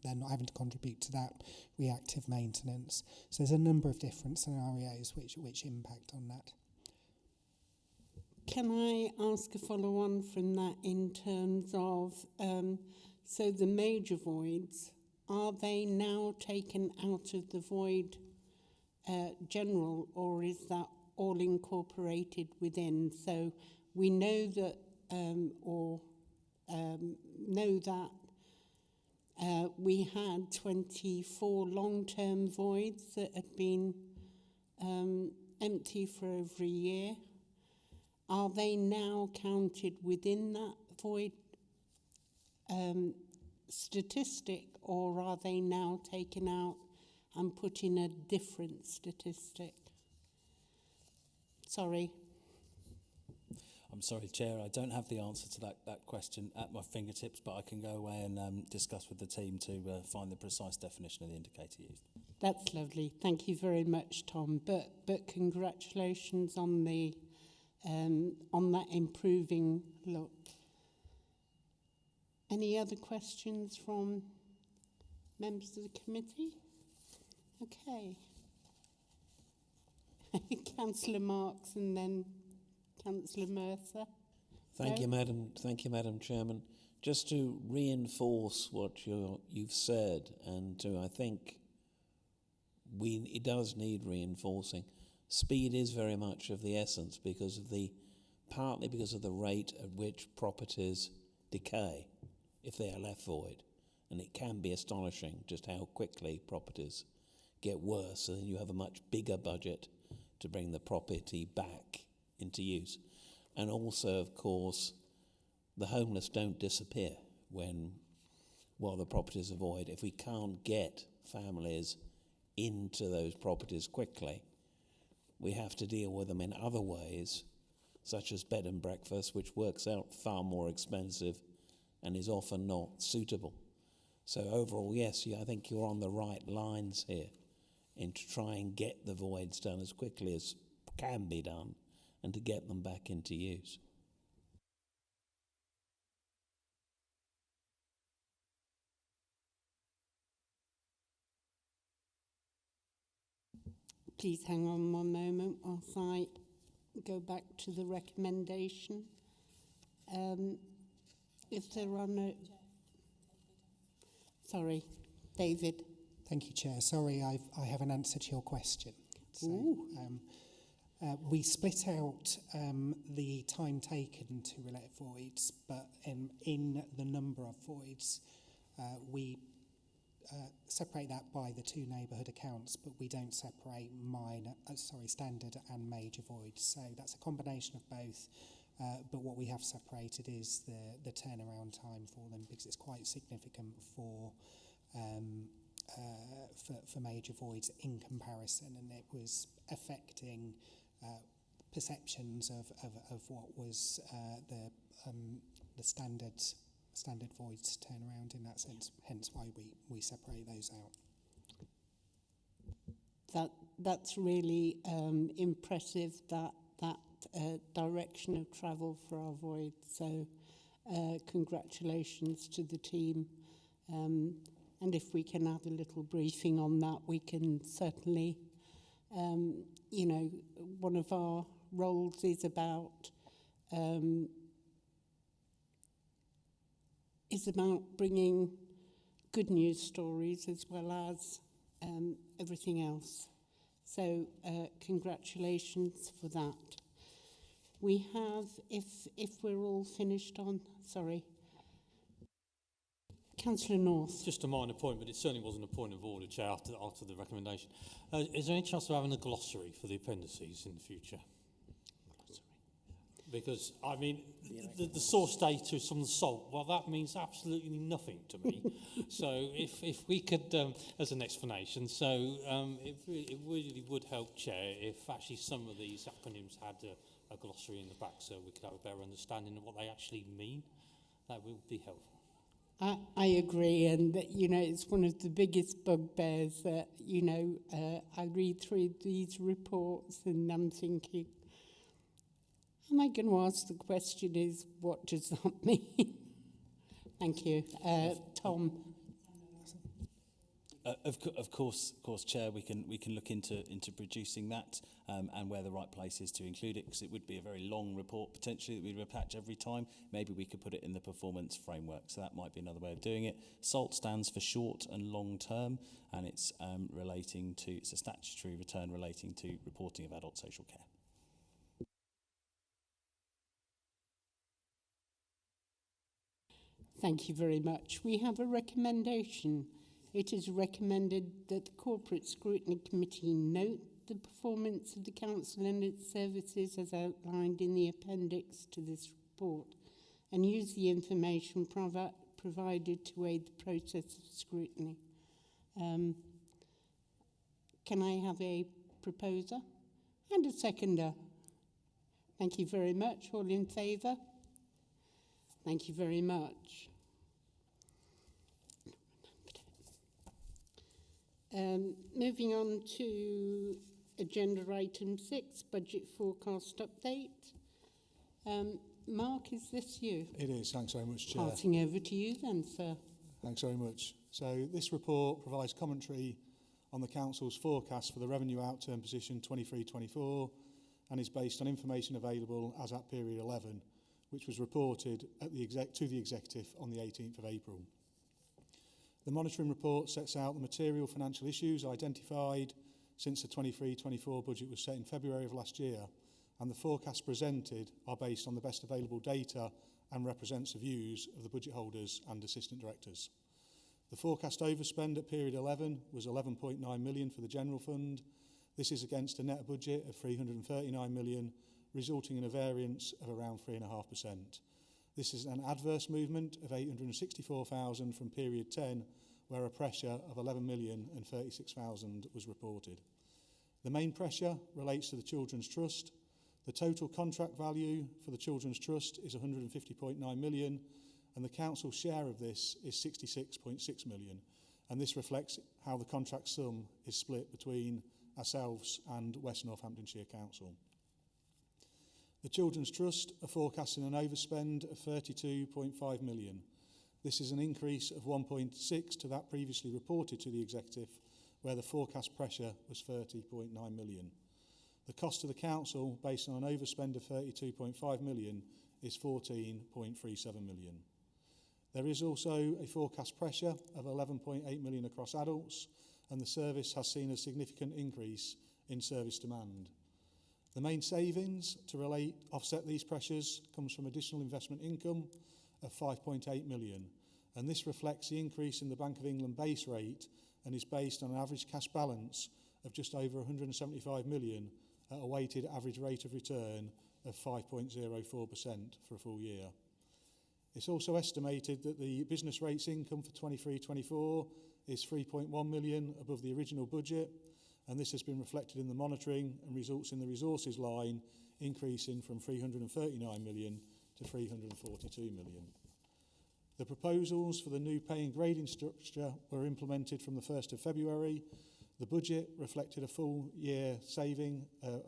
I: they're not having to contribute to that reactive maintenance. So there's a number of different scenarios which impact on that.
A: Can I ask a follow-on from that in terms of, so the major voids, are they now taken out of the void general, or is that all incorporated within? So we know that, we had 24 long-term voids that had been empty for over a year. Are they now counted within that void statistic, or are they now taken out and put in a different statistic? Sorry.
D: I'm sorry, Chair, I don't have the answer to that question at my fingertips, but I can go away and discuss with the team to find the precise definition of the indicator used.
A: That's lovely. Thank you very much, Tom. But congratulations on the on that improving look. Any other questions from members of the committee? Okay. Councillor Marks and then Councillor Mercer.
L: Thank you, Madam Chairman. Just to reinforce what you've said, and I think it does need reinforcing. Speed is very much of the essence partly because of the rate at which properties decay if they are left void. And it can be astonishing just how quickly properties get worse, and then you have a much bigger budget to bring the property back into use. And also, of course, the homeless don't disappear when while the properties are void. If we can't get families into those properties quickly, we have to deal with them in other ways, such as bed and breakfast, which works out far more expensive and is often not suitable. So overall, yes, I think you're on the right lines here in to try and get the voids done as quickly as can be done and to get them back into use.
A: Please hang on one moment whilst I go back to the recommendation. If there are no... Sorry, David.
I: Thank you, Chair. Sorry, I haven't answered your question. So, we split out the time taken to relate voids, but in the number of voids, we separate that by the two neighbourhood accounts, but we don't separate standard and major voids. So that's a combination of both. But what we have separated is the turnaround time for them, because it's quite significant for major voids in comparison, and it was affecting perceptions of what was the standard voids turnaround in that sense. Hence why we separate those out.
A: That's really impressive, that direction of travel for our void. So congratulations to the team. And if we can have a little briefing on that, we can certainly, one of our roles is about bringing good news stories as well as everything else. So congratulations for that. We have, if we're all finished on, sorry. Councillor North.
G: Just a minor point, but it certainly wasn't a point of order, Chair, after the recommendation. Is there any chance of having a glossary for the appendices in the future? Because, I mean, the source data is from the salt. Well, that means absolutely nothing to me. So if we could, as an explanation, it really would help, Chair, if actually some of these acronyms had a glossary in the back so we could have a better understanding of what they actually mean. That would be helpful.
A: I agree, and it's one of the biggest bugbears that, I read through these reports and I'm thinking, am I going to ask the question is, what does that mean? Thank you. Tom.
D: Of course, Chair, we can look into producing that and where the right place is to include it, because it would be a very long report potentially that we'd repatch every time. Maybe we could put it in the performance framework, so that might be another way of doing it. SALT stands for short and long term, and it's it's a statutory return relating to reporting of adult social care.
A: Thank you very much. We have a recommendation. It is recommended that the Corporate Scrutiny Committee note the performance of the Council and its services as outlined in the appendix to this report and use the information provided to aid the process of scrutiny. Can I have a proposer and a seconder? Thank you very much. All in favour? Thank you very much. Moving on to agenda item 6, budget forecast update. Mark, is this you?
M: It is, thanks very much, Chair.
A: Passing over to you then, sir.
M: Thanks very much. So this report provides commentary on the Council's forecast for the revenue outturn position 23-24 and is based on information available as at period 11, which was reported at to the Executive on the 18th of April. The monitoring report sets out the material financial issues identified since the 23-24 budget was set in February of last year, and the forecasts presented are based on the best available data and represents the views of the budget holders and assistant directors. The forecast overspend at period 11 was 11.9 million for the general fund. This is against a net budget of 339 million, resulting in a variance of around 3.5%. This is an adverse movement of 864,000 from period 10, where a pressure of 11,036,000 was reported. The main pressure relates to the Children's Trust. The total contract value for the Children's Trust is 150.9 million, and the council's share of this is 66.6 million. And this reflects how the contract sum is split between ourselves and West Northamptonshire Council. The Children's Trust are forecasting an overspend of 32.5 million. This is an increase of 1.6 to that previously reported to the Executive, where the forecast pressure was 30.9 million. The cost to the council, based on an overspend of 32.5 million, is 14.37 million. There is also a forecast pressure of 11.8 million across adults, and the service has seen a significant increase in service demand. The main savings to offset these pressures comes from additional investment income of 5.8 million, and this reflects the increase in the Bank of England base rate and is based on an average cash balance of just over 175 million at a weighted average rate of return of 5.04% for a full year. It's also estimated that the business rates income for 23-24 is 3.1 million above the original budget, and this has been reflected in the monitoring and results in the resources line increasing from 339 million to 342 million. The proposals for the new pay and grading structure were implemented from the 1st of February. The budget reflected a full year saving. The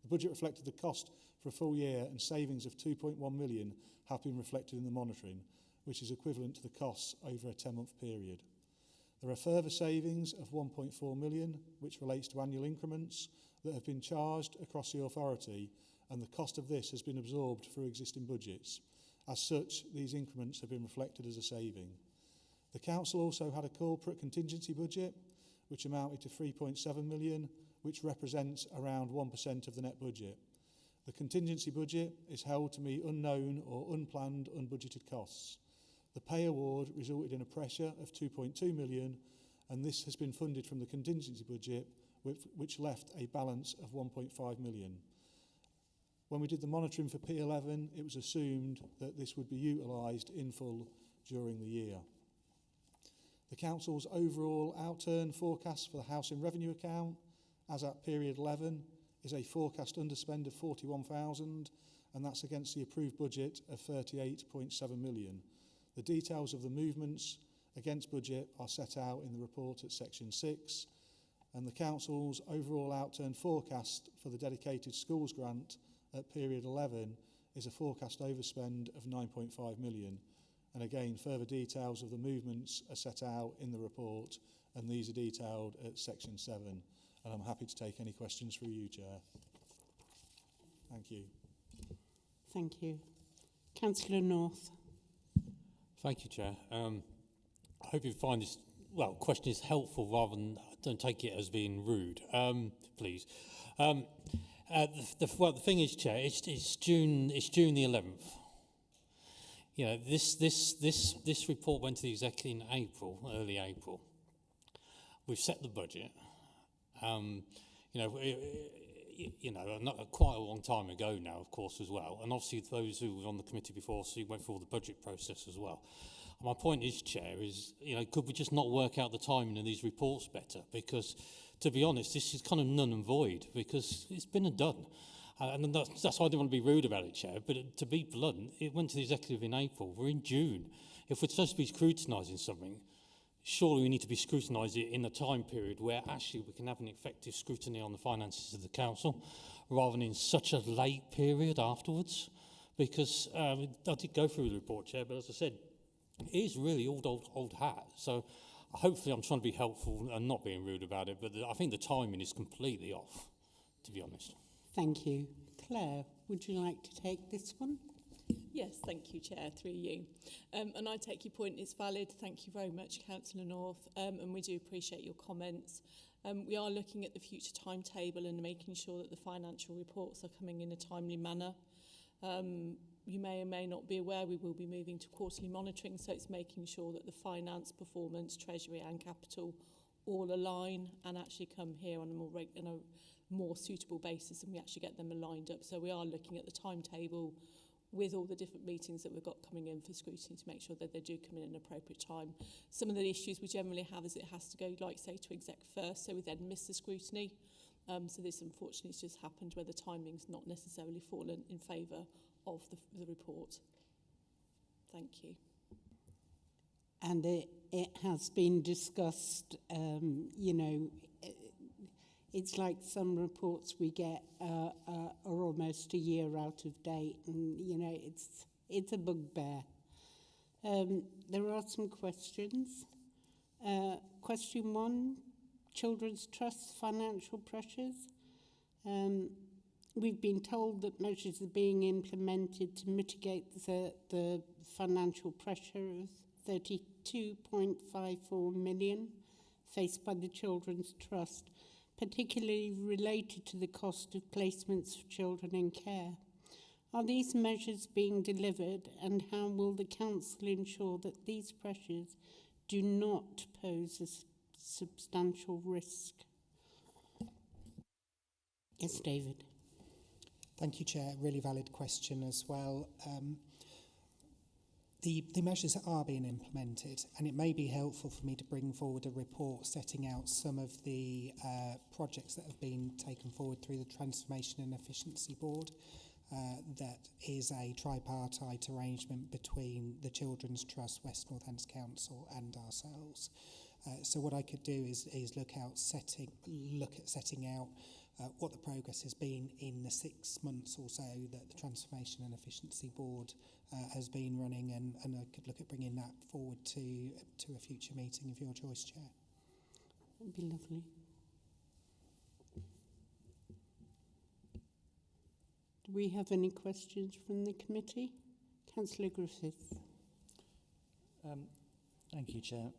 M: budget reflected the cost for a full year, and savings of 2.1 million have been reflected in the monitoring, which is equivalent to the costs over a 10-month period. There are further savings of 1.4 million, which relates to annual increments that have been charged across the authority, and the cost of this has been absorbed through existing budgets. As such, these increments have been reflected as a saving. The council also had a corporate contingency budget, which amounted to 3.7 million, which represents around 1% of the net budget. The contingency budget is held to meet unknown or unplanned unbudgeted costs. The pay award resulted in a pressure of 2.2 million, and this has been funded from the contingency budget, which left a balance of 1.5 million. When we did the monitoring for P11, it was assumed that this would be utilised in full during the year. The council's overall outturn forecast for the housing revenue account, as at period 11, is a forecast underspend of 41,000, and that's against the approved budget of 38.7 million. The details of the movements against budget are set out in the report at section 6, and the council's overall outturn forecast for the dedicated schools grant at period 11 is a forecast overspend of 9.5 million. And again, further details of the movements are set out in the report, and these are detailed at section 7. And I'm happy to take any questions through you, Chair. Thank you.
A: Thank you. Councillor North.
G: Thank you, Chair. I hope you find this question is helpful rather than don't take it as being rude, please. The thing is, Chair, it's June the 11th. You know, this report went to the executive in April, early April. We've set the budget. Not quite a long time ago now, of course, as well. And obviously, those who were on the committee before, so you went through all the budget process as well. And my point is, Chair, could we just not work out the timing of these reports better? Because, to be honest, this is kind of null and void because it's been and done. And that's why I didn't want to be rude about it, Chair. But to be blunt, it went to the executive in April. We're in June. If we're supposed to be scrutinising something, surely we need to be scrutinising it in a time period where actually we can have an effective scrutiny on the finances of the council rather than in such a late period afterwards. Because I did go through the report, Chair, but as I said, it is really old hat. So hopefully I'm trying to be helpful and not being rude about it, but I think the timing is completely off, to be honest.
A: Thank you. Claire, would you like to take this one?
N: Yes, thank you, Chair, through you. And I take your point, it's valid. Thank you very much, Councillor North, and we do appreciate your comments. We are looking at the future timetable and making sure that the financial reports are coming in a timely manner. You may or may not be aware we will be moving to quarterly monitoring, so it's making sure that the finance, performance, treasury and capital all align and actually come here on a more suitable basis, and we actually get them aligned up. So we are looking at the timetable with all the different meetings that we've got coming in for scrutiny to make sure that they do come in at an appropriate time. Some of the issues we generally have is it has to go, like say, to exec first, so we then miss the scrutiny. So this unfortunately has just happened where the timing's not necessarily fallen in favour of the report. Thank you.
A: And it has been discussed, you know, it's like some reports we get are almost a year out of date, and, you know, it's a bugbear. There are some questions. Question 1, Children's Trust financial pressures. We've been told that measures are being implemented to mitigate the financial pressure of 32.54 million faced by the Children's Trust, particularly related to the cost of placements for children in care. Are these measures being delivered, and how will the Council ensure that these pressures do not pose a substantial risk? Yes, David.
I: Thank you, Chair. Really valid question as well. The measures are being implemented, and it may be helpful for me to bring forward a report setting out some of the projects that have been taken forward through the Transformation and Efficiency Board. That is a tripartite arrangement between the Children's Trust, West Northants Council and ourselves. So what I could do is look at setting out what the progress has been in the 6 months or so that the Transformation and Efficiency Board has been running, and I could look at bringing that forward to a future meeting of your choice, Chair.
A: That'd be lovely. Do we have any questions from the committee? Councillor Griffiths.
H: Thank you, Chair.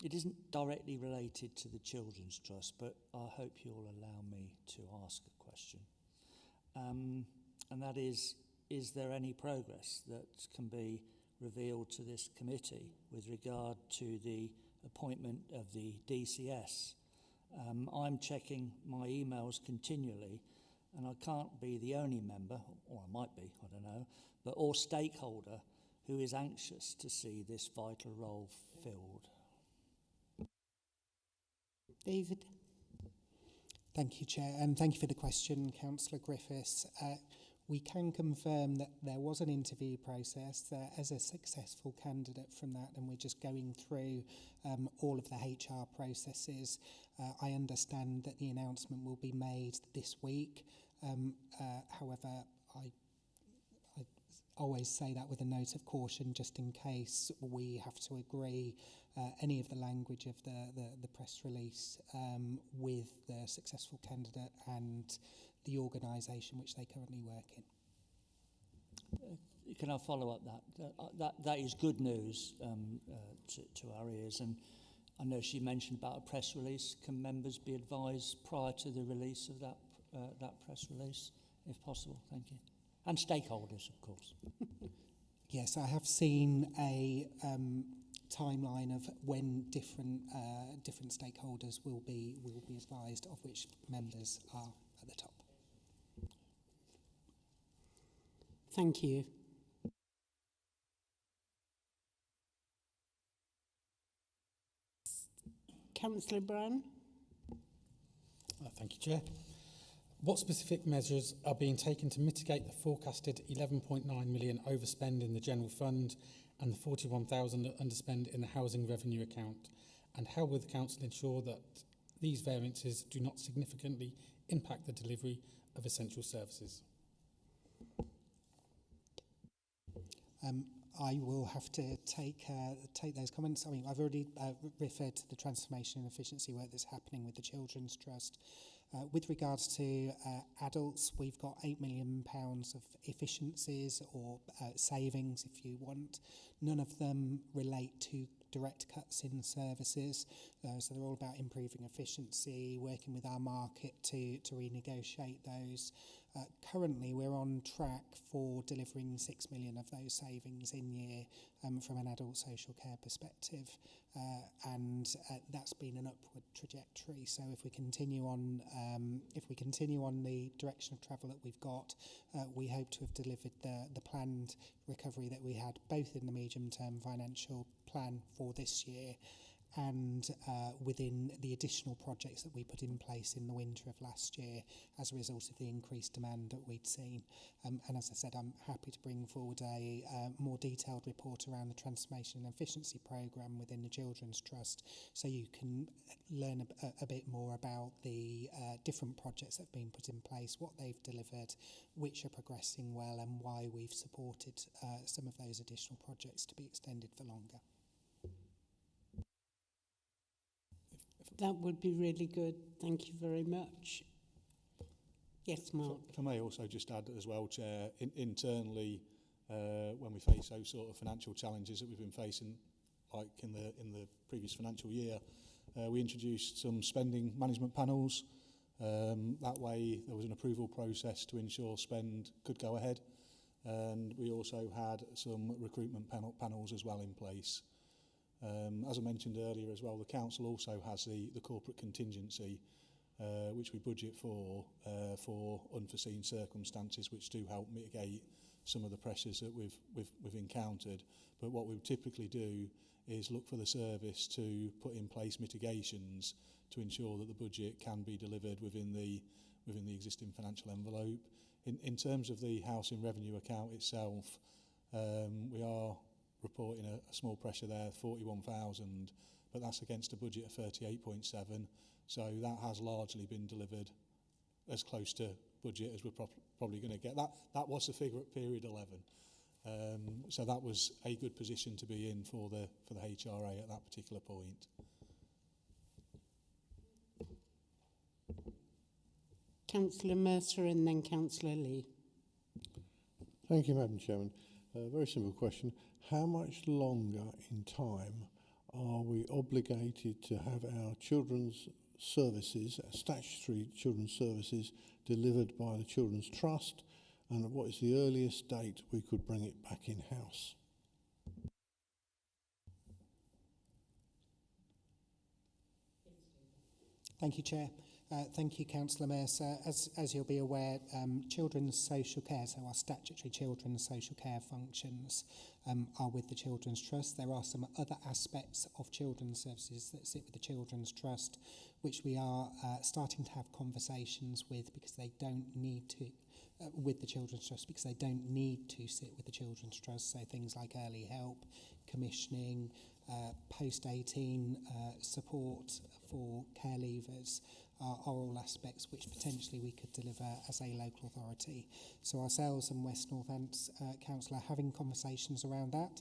H: It isn't directly related to the Children's Trust, but I hope you'll allow me to ask a question. And that is there any progress that can be revealed to this committee with regard to the appointment of the DCS? I'm checking my emails continually, and I can't be the only member, or I might be, I don't know, or stakeholder who is anxious to see this vital role filled.
A: David.
I: Thank you, Chair, and thank you for the question, Councillor Griffiths. We can confirm that there was an interview process as a successful candidate from that, and we're just going through all of the HR processes. I understand that the announcement will be made this week. However, I always say that with a note of caution, just in case we have to agree any of the language of the press release with the successful candidate and the organisation which they currently work in.
H: Can I follow up that? That is good news to our ears, and I know she mentioned about a press release. Can members be advised prior to the release of that press release, if possible? Thank you. And stakeholders, of course.
I: Yes, I have seen a timeline of when different stakeholders will be advised, of which members are at the top.
A: Thank you. Councillor Brown.
J: Thank you, Chair. What specific measures are being taken to mitigate the forecasted 11.9 million overspend in the general fund and the 41,000 underspend in the housing revenue account? And how will the council ensure that these variances do not significantly impact the delivery of essential services?
I: I will have to take those comments. I mean, I've already referred to the transformation and efficiency work that's happening with the Children's Trust. With regards to adults, we've got £8 million of efficiencies or savings, if you want. None of them relate to direct cuts in services. So they're all about improving efficiency, working with our market to renegotiate those. Currently, we're on track for delivering 6 million of those savings in year from an adult social care perspective, and that's been an upward trajectory. So if we continue on the direction of travel that we've got, we hope to have delivered the planned recovery that we had both in the medium-term financial plan for this year and within the additional projects that we put in place in the winter of last year as a result of the increased demand that we'd seen. And as I said, I'm happy to bring forward a more detailed report around the transformation and efficiency programme within the Children's Trust, so you can learn a bit more about the different projects that have been put in place, what they've delivered, which are progressing well, and why we've supported some of those additional projects to be extended for longer.
A: That would be really good. Thank you very much. Yes, Mark.
M: If I may also just add as well, Chair, internally, when we face those sort of financial challenges that we've been facing, like in the previous financial year, we introduced some spending management panels. That way, there was an approval process to ensure spend could go ahead, and we also had some recruitment panels as well in place. As I mentioned earlier as well, the council also has the corporate contingency, which we budget for unforeseen circumstances, which do help mitigate some of the pressures that we've encountered. But what we would typically do is look for the service to put in place mitigations to ensure that the budget can be delivered within the existing financial envelope. In terms of the housing revenue account itself, we are reporting a small pressure there, 41,000, but that's against a budget of 38.7. So that has largely been delivered as close to budget as we're probably going to get. That was the figure at period 11. So that was a good position to be in for the HRA at that particular point.
A: Councillor Mercer and then Councillor Lee.
K: Thank you, Madam Chairman. Very simple question. How much longer in time are we obligated to have our children's services, statutory children's services, delivered by the Children's Trust, and what is the earliest date we could bring it back in-house?
I: Thank you, Chair. Thank you, Councillor Mercer. As you'll be aware, children's social care, so our statutory children's social care functions, are with the Children's Trust. There are some other aspects of children's services that sit with the Children's Trust, which we are starting to have conversations with because they don't need to, with the Children's Trust, because they don't need to sit with the Children's Trust. So things like early help, commissioning, post-18 support for care leavers are all aspects which potentially we could deliver as a local authority. So ourselves and West Northants Council are having conversations around that.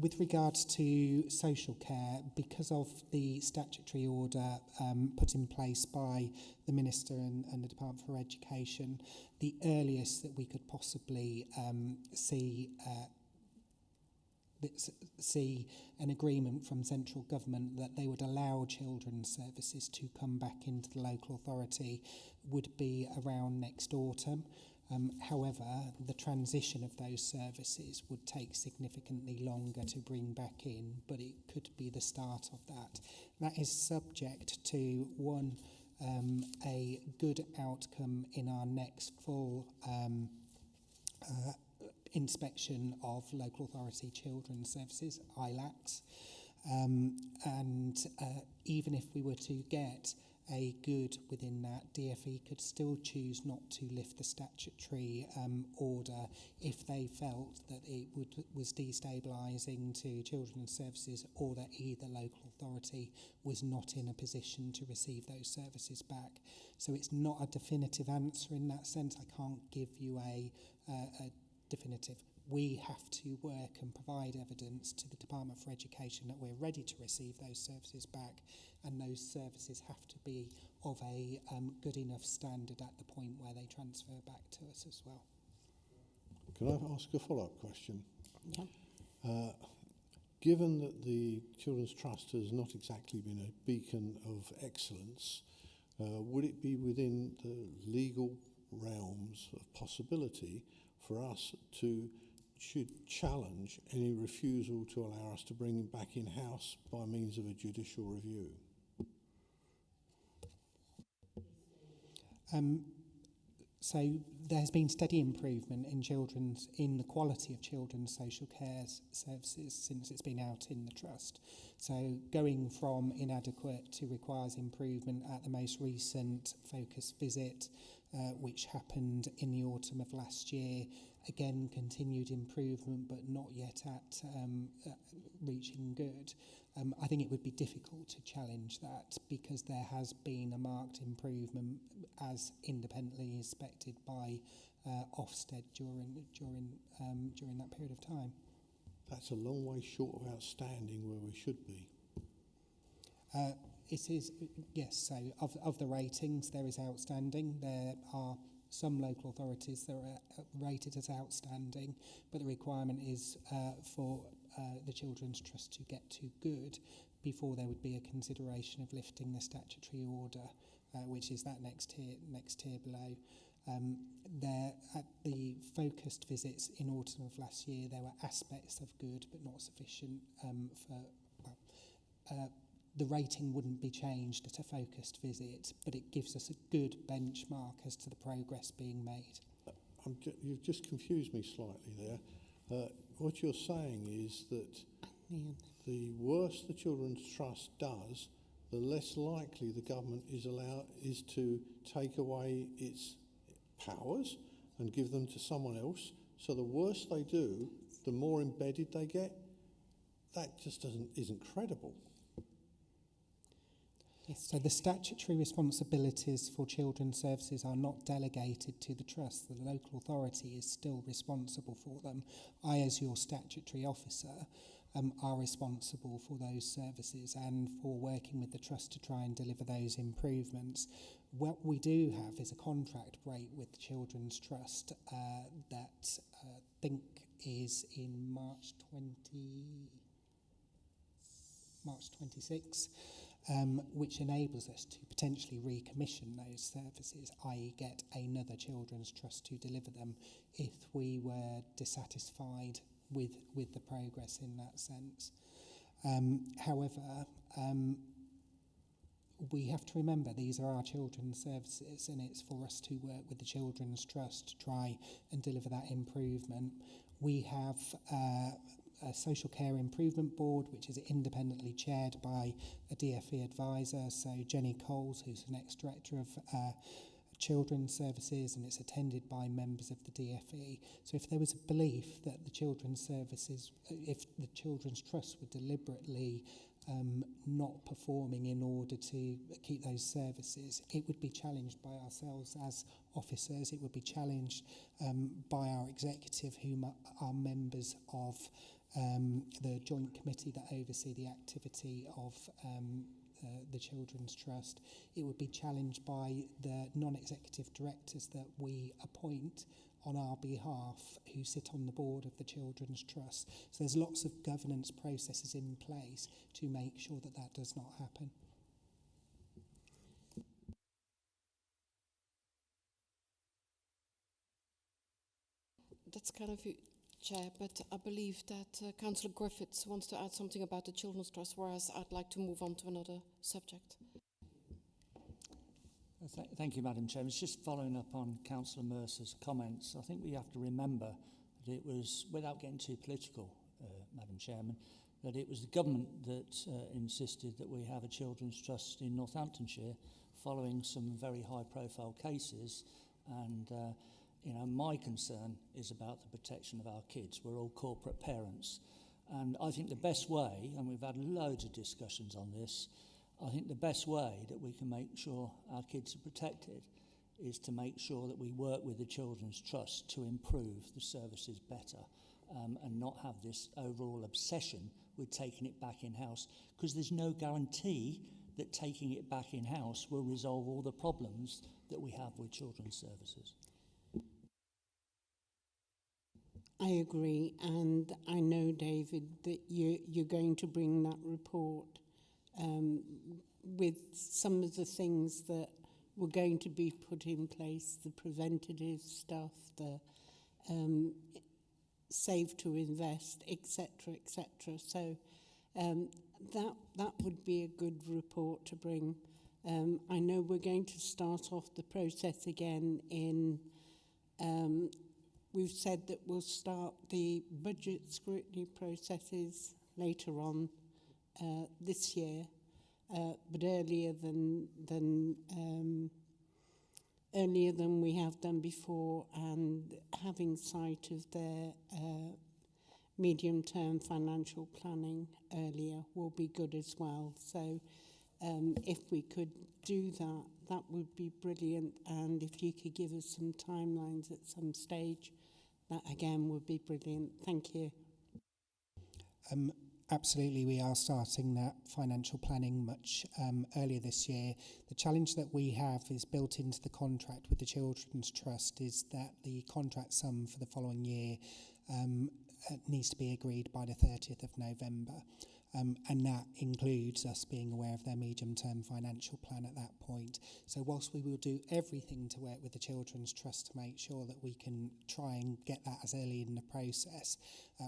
I: With regards to social care, because of the statutory order put in place by the Minister and the Department for Education, the earliest that we could possibly see an agreement from central government that they would allow children's services to come back into the local authority would be around next autumn. However, the transition of those services would take significantly longer to bring back in, but it could be the start of that. That is subject to, one, a good outcome in our next full inspection of local authority children's services, ILACs, and even if we were to get a good within that, DfE could still choose not to lift the statutory order if they felt that it was destabilising to children's services, or that either local authority was not in a position to receive those services back. So it's not a definitive answer in that sense. I can't give you a definitive. We have to work and provide evidence to the Department for Education that we're ready to receive those services back, and those services have to be of a good enough standard at the point where they transfer back to us as well.
K: Can I ask a follow-up question?
A: Yeah.
K: Given that the Children's Trust has not exactly been a beacon of excellence, would it be within the legal realms of possibility for us to challenge any refusal to allow us to bring him back in-house by means of a judicial review.
I: So there has been steady improvement in the quality of children's social care services since it's been out in the trust. So going from inadequate to requires improvement at the most recent focus visit, which happened in the autumn of last year, again continued improvement but not yet at reaching good. I think it would be difficult to challenge that because there has been a marked improvement as independently inspected by Ofsted during that period of time.
K: That's a long way short of outstanding where we should be.
I: It is, yes, so of the ratings there is outstanding. There are some local authorities that are rated as outstanding, but the requirement is for the Children's Trust to get to good before there would be a consideration of lifting the statutory order, which is that next tier below. There, at the focused visits in autumn of last year, there were aspects of good but not sufficient the rating wouldn't be changed at a focused visit, but it gives us a good benchmark as to the progress being made.
K: You've just confused me slightly there. What you're saying is that the worse the Children's Trust does, the less likely the government is to take away its powers and give them to someone else. So the worse they do, the more embedded they get. That just isn't credible.
I: So the statutory responsibilities for children's services are not delegated to the trust. The local authority is still responsible for them. I, as your statutory officer, are responsible for those services and for working with the trust to try and deliver those improvements. What we do have is a contract rate with the Children's Trust that I think is in March 26. Which enables us to potentially recommission those services, i.e. get another Children's Trust to deliver them if we were dissatisfied with the progress in that sense. However, we have to remember these are our children's services and it's for us to work with the Children's Trust to try and deliver that improvement. We have a Social Care Improvement Board, which is independently chaired by a DFE advisor, so Jenny Coles, who's the next Director of Children's Services, and it's attended by members of the DFE. So if there was a belief that the Children's Services, if the Children's Trust were deliberately not performing in order to keep those services, it would be challenged by ourselves as officers, it would be challenged by our executive, whom are members of the joint committee that oversee the activity of the Children's Trust. It would be challenged by the non-executive directors that we appoint on our behalf who sit on the board of the Children's Trust. So there's lots of governance processes in place to make sure that that does not happen.
C: That's kind of it, Chair, but I believe that Councillor Griffiths wants to add something about the Children's Trust, whereas I'd like to move on to another subject.
H: Thank you, Madam Chair. It's just following up on Councillor Mercer's comments. I think we have to remember that it was, without getting too political, Madam Chairman, that it was the government that insisted that we have a Children's Trust in Northamptonshire following some very high-profile cases. And, my concern is about the protection of our kids. We're all corporate parents. And I think the best way, and we've had loads of discussions on this, I think the best way that we can make sure our kids are protected is to make sure that we work with the Children's Trust to improve the services better and not have this overall obsession with taking it back in-house, because there's no guarantee that taking it back in-house will resolve all the problems that we have with children's services.
A: I agree, and I know, David, that you're going to bring that report with some of the things that were going to be put in place, the preventative stuff, the save to invest, etc., etc. So that would be a good report to bring. I know we're going to start off the process again in, we've said that we'll start the budget scrutiny processes later on this year, but earlier than we have done before, and having sight of their medium-term financial planning earlier will be good as well. So if we could do that, that would be brilliant. And if you could give us some timelines at some stage, that again would be brilliant. Thank you.
I: Absolutely, we are starting that financial planning much earlier this year. The challenge that we have is built into the contract with the Children's Trust is that the contract sum for the following year needs to be agreed by the 30th of November. And that includes us being aware of their medium-term financial plan at that point. So whilst we will do everything to work with the Children's Trust to make sure that we can try and get that as early in the process,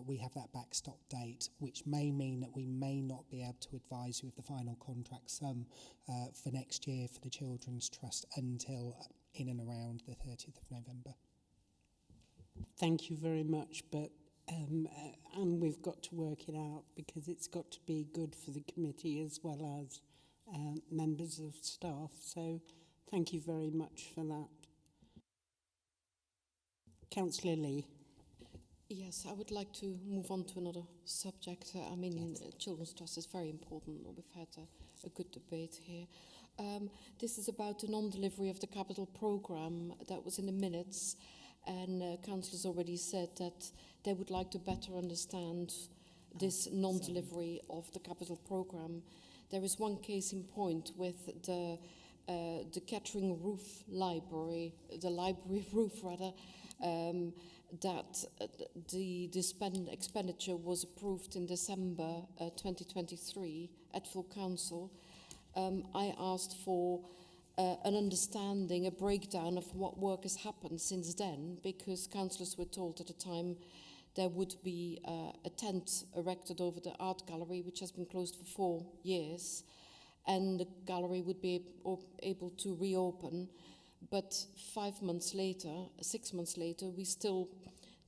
I: we have that backstop date, which may mean that we may not be able to advise you of the final contract sum for next year for the Children's Trust until in and around the 30th of November.
A: Thank you very much, but and we've got to work it out because it's got to be good for the committee as well as members of staff. So thank you very much for that. Councillor Lee.
C: Yes, I would like to move on to another subject. Children's Trust is very important. We've had a good debate here. This is about the non-delivery of the capital programme that was in the minutes. And councillors already said that they would like to better understand this non-delivery of the capital programme. There is one case in point with the Kettering roof library, the library roof rather, that the expenditure was approved in December 2023 at full council. I asked for an understanding, a breakdown of what work has happened since then, because councillors were told at the time there would be a tent erected over the art gallery, which has been closed for 4 years, and the gallery would be able to reopen. But 6 months later,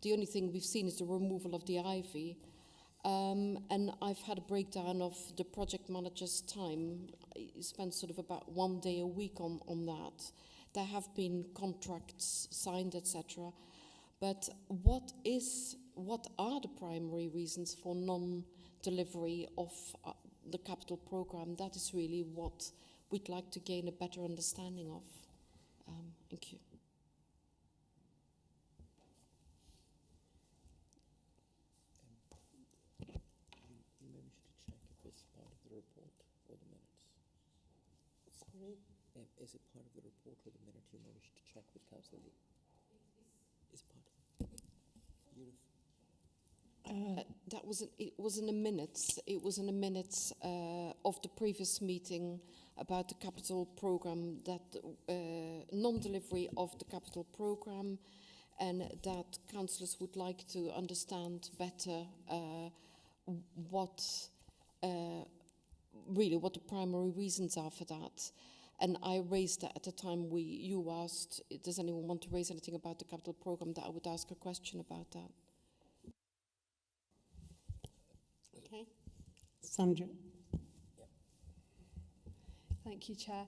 C: the only thing we've seen is the removal of the ivy. And I've had a breakdown of the project manager's time. He spent sort of about 1 day a week on that. There have been contracts signed, etc. But what are the primary reasons for non-delivery of the capital programme? That is really what we'd like to gain a better understanding of. Thank you.
L: Is it part of the report or the minute you managed to check with Councillor Lee? Is part of
C: it was in the minutes. It was in the minutes of the previous meeting about the capital programme, that non-delivery of the capital programme, and that councillors would like to understand better what the primary reasons are for that. And I raised that at the time you asked, does anyone want to raise anything about the capital programme, that I would ask a question about that.
A: Okay. Sandra.
O: Thank you, Chair.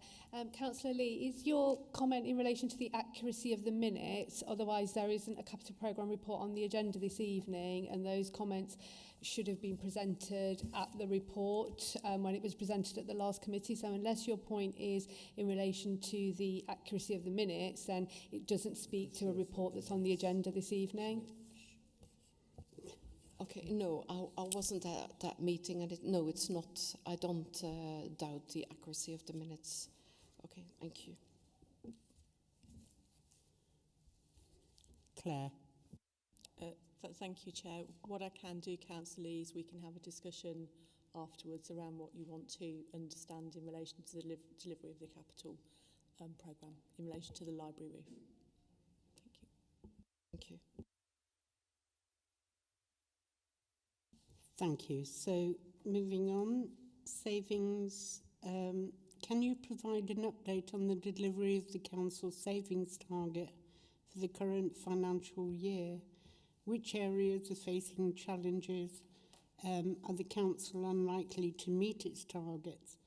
O: Councillor Lee, is your comment in relation to the accuracy of the minutes? Otherwise, there isn't a capital programme report on the agenda this evening, and those comments should have been presented at the report when it was presented at the last committee. So unless your point is in relation to the accuracy of the minutes, then it doesn't speak to a report that's on the agenda this evening.
C: Okay, no, I wasn't at that meeting, and no, it's not. I don't doubt the accuracy of the minutes. Okay, thank you.
A: Claire.
N: Thank you, Chair. What I can do, Councillor Lee, is we can have a discussion afterwards around what you want to understand in relation to the delivery of the capital programme in relation to the library roof. Thank you.
C: Thank you.
A: Thank you. So moving on, savings. Can you provide an update on the delivery of the council savings target for the current financial year? Which areas are facing challenges? Are the council unlikely to meet its targets?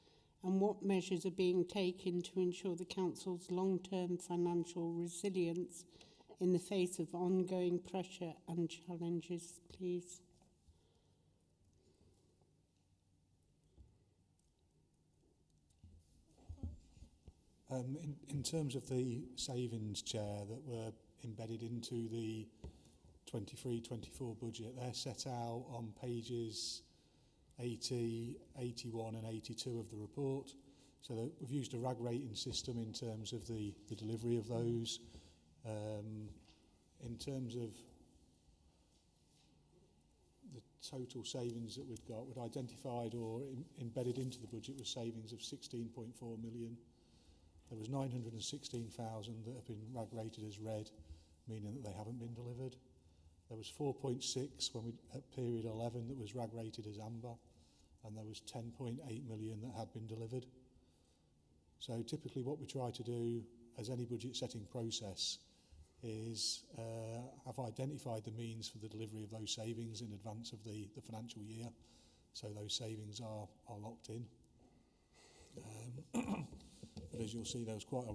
A: And what measures are being taken to ensure the council's long-term financial resilience in the face of ongoing pressure and challenges, please?
M: In terms of the savings, Chair, that were embedded into the 23-24 budget, they're set out on pages 80, 81 and 82 of the report. So that we've used a RAG rating system in terms of the delivery of those. In terms of the total savings that we've got, we'd identified or embedded into the budget was savings of 16.4 million. There was 916,000 that have been RAG rated as red, meaning that they haven't been delivered. There was 4.6 when we at period 11 that was RAG rated as amber, and there was 10.8 million that had been delivered. So typically what we try to do as any budget setting process is have identified the means for the delivery of those savings in advance of the financial year, so those savings are locked in. But as you'll see, there was quite a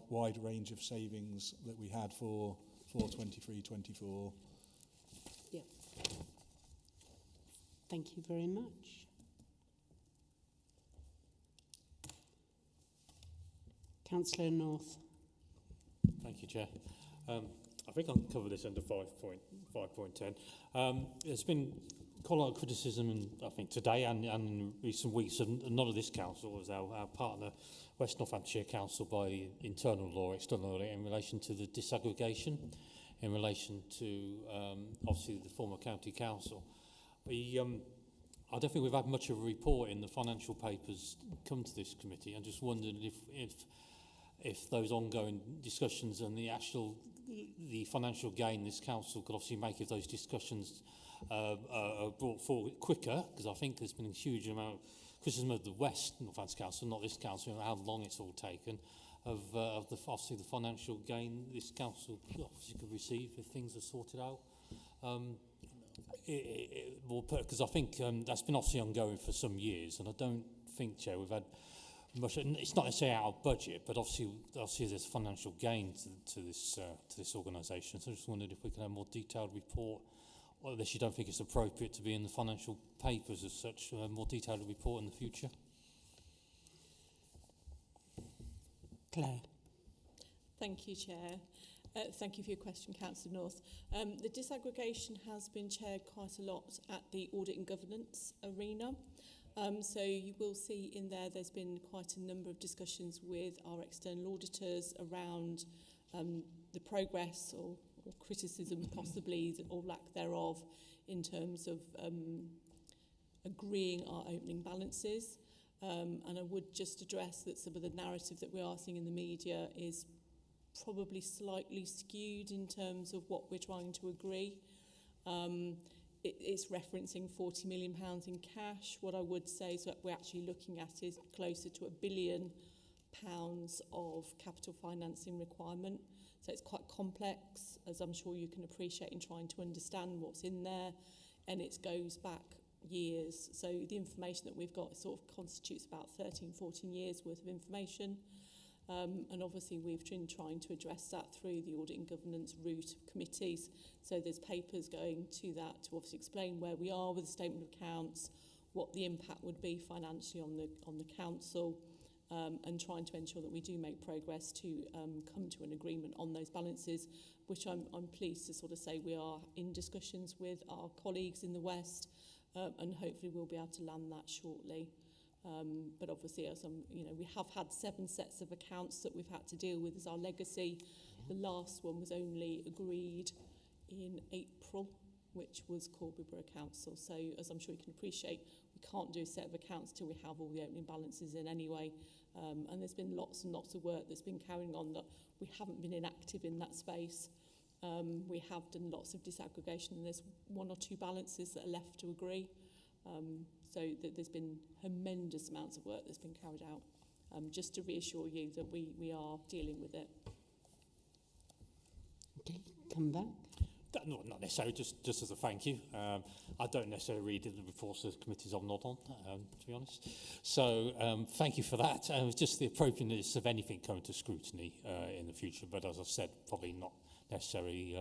M: wide range of savings that we had for 23-24.
A: Yeah. Thank you very much. Councillor North.
G: Thank you, Chair. I think I can cover this under 5.10. There's been quite a lot of criticism, and I think today and in recent weeks, and not of this council, as our partner, West Northamptonshire Council, by internal law, external law, in relation to the disaggregation, in relation to obviously the former county council. I don't think we've had much of a report in the financial papers come to this committee. I just wondered if those ongoing discussions and the financial gain this council could obviously make if those discussions are brought forward quicker, because I think there's been a huge amount of criticism of the West Northampton Council, not this council, and how long it's all taken, of obviously the financial gain this council obviously could receive if things are sorted out. Because I think that's been obviously ongoing for some years, and I don't think, Chair, we've had much. It's not necessarily out of budget, but obviously there's financial gain to this organisation. So I just wondered if we could have a more detailed report, or unless you don't think it's appropriate to be in the financial papers as such, a more detailed report in the future.
A: Claire.
N: Thank you, Chair. Thank you for your question, Councillor North. The disaggregation has been chaired quite a lot at the audit and governance arena. So you will see in there's been quite a number of discussions with our external auditors around the progress or criticism possibly, or lack thereof, in terms of agreeing our opening balances. And I would just address that some of the narrative that we are seeing in the media is probably slightly skewed in terms of what we're trying to agree. It's referencing £40 million in cash. What I would say is that we're actually looking at is closer to £1 billion of capital financing requirement. So it's quite complex, as I'm sure you can appreciate, in trying to understand what's in there, and it goes back years. So the information that we've got sort of constitutes about 13, 14 years worth of information. And obviously we've been trying to address that through the audit and governance route committees. So there's papers going to that to obviously explain where we are with the statement of accounts, what the impact would be financially on the council, and trying to ensure that we do make progress to come to an agreement on those balances, which I'm pleased to sort of say we are in discussions with our colleagues in the West, and hopefully we'll be able to land that shortly. But obviously, as we have had 7 sets of accounts that we've had to deal with as our legacy. The last one was only agreed in April, which was Corby Borough Council. So, as I'm sure you can appreciate, we can't do a set of accounts till we have all the opening balances in anyway. And there's been lots and lots of work that's been carrying on that we haven't been inactive in that space. We have done lots of disaggregation, and there's 1 or 2 balances that are left to agree. So that there's been tremendous amounts of work that's been carried out. Just to reassure you that we are dealing with it.
A: Okay, come back.
G: Not necessarily, just as a thank you. I don't necessarily read the reports of committees I'm not on, to be honest. So thank you for that. Just the appropriateness of anything coming to scrutiny in the future, but as I said, probably not necessarily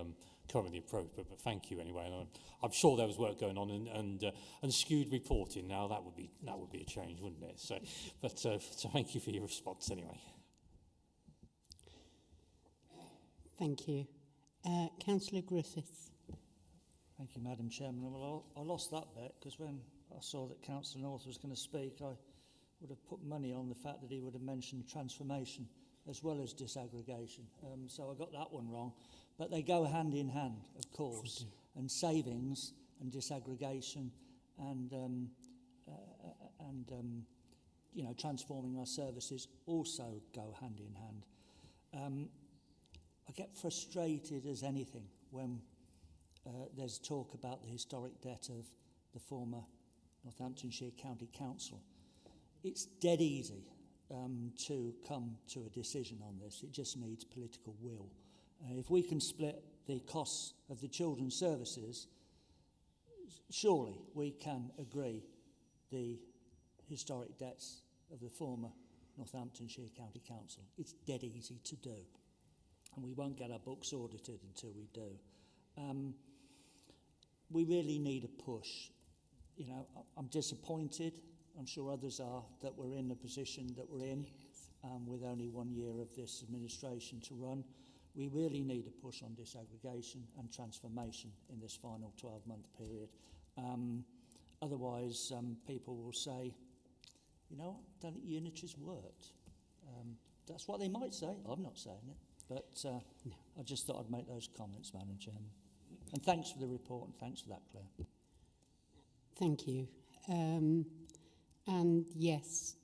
G: currently appropriate, but thank you anyway. And I'm sure there was work going on and skewed reporting. Now that would be a change, wouldn't it? So thank you for your response anyway.
A: Thank you. Councillor Griffiths.
H: Thank you, Madam Chairman. Well, I lost that bit because when I saw that Councillor North was going to speak, I would have put money on the fact that he would have mentioned transformation as well as disaggregation. So I got that one wrong. But they go hand in hand, of course, and savings and disaggregation and transforming our services also go hand in hand. I get frustrated as anything when there's talk about the historic debt of the former Northamptonshire County Council. It's dead easy to come to a decision on this. It just needs political will. If we can split the costs of the children's services, surely we can agree the historic debts of the former Northamptonshire County Council. It's dead easy to do. And we won't get our books audited until we do. We really need a push. You know, I'm disappointed, I'm sure others are, that we're in the position that we're in with only 1 year of this administration to run. We really need a push on disaggregation and transformation in this final 12-month period. Otherwise, people will say, you know, I don't think unitary's worked. That's what they might say. I'm not saying it. But I just thought I'd make those comments, Madam Chairman. And thanks for the report, and thanks for that, Claire.
A: Thank you. And yes,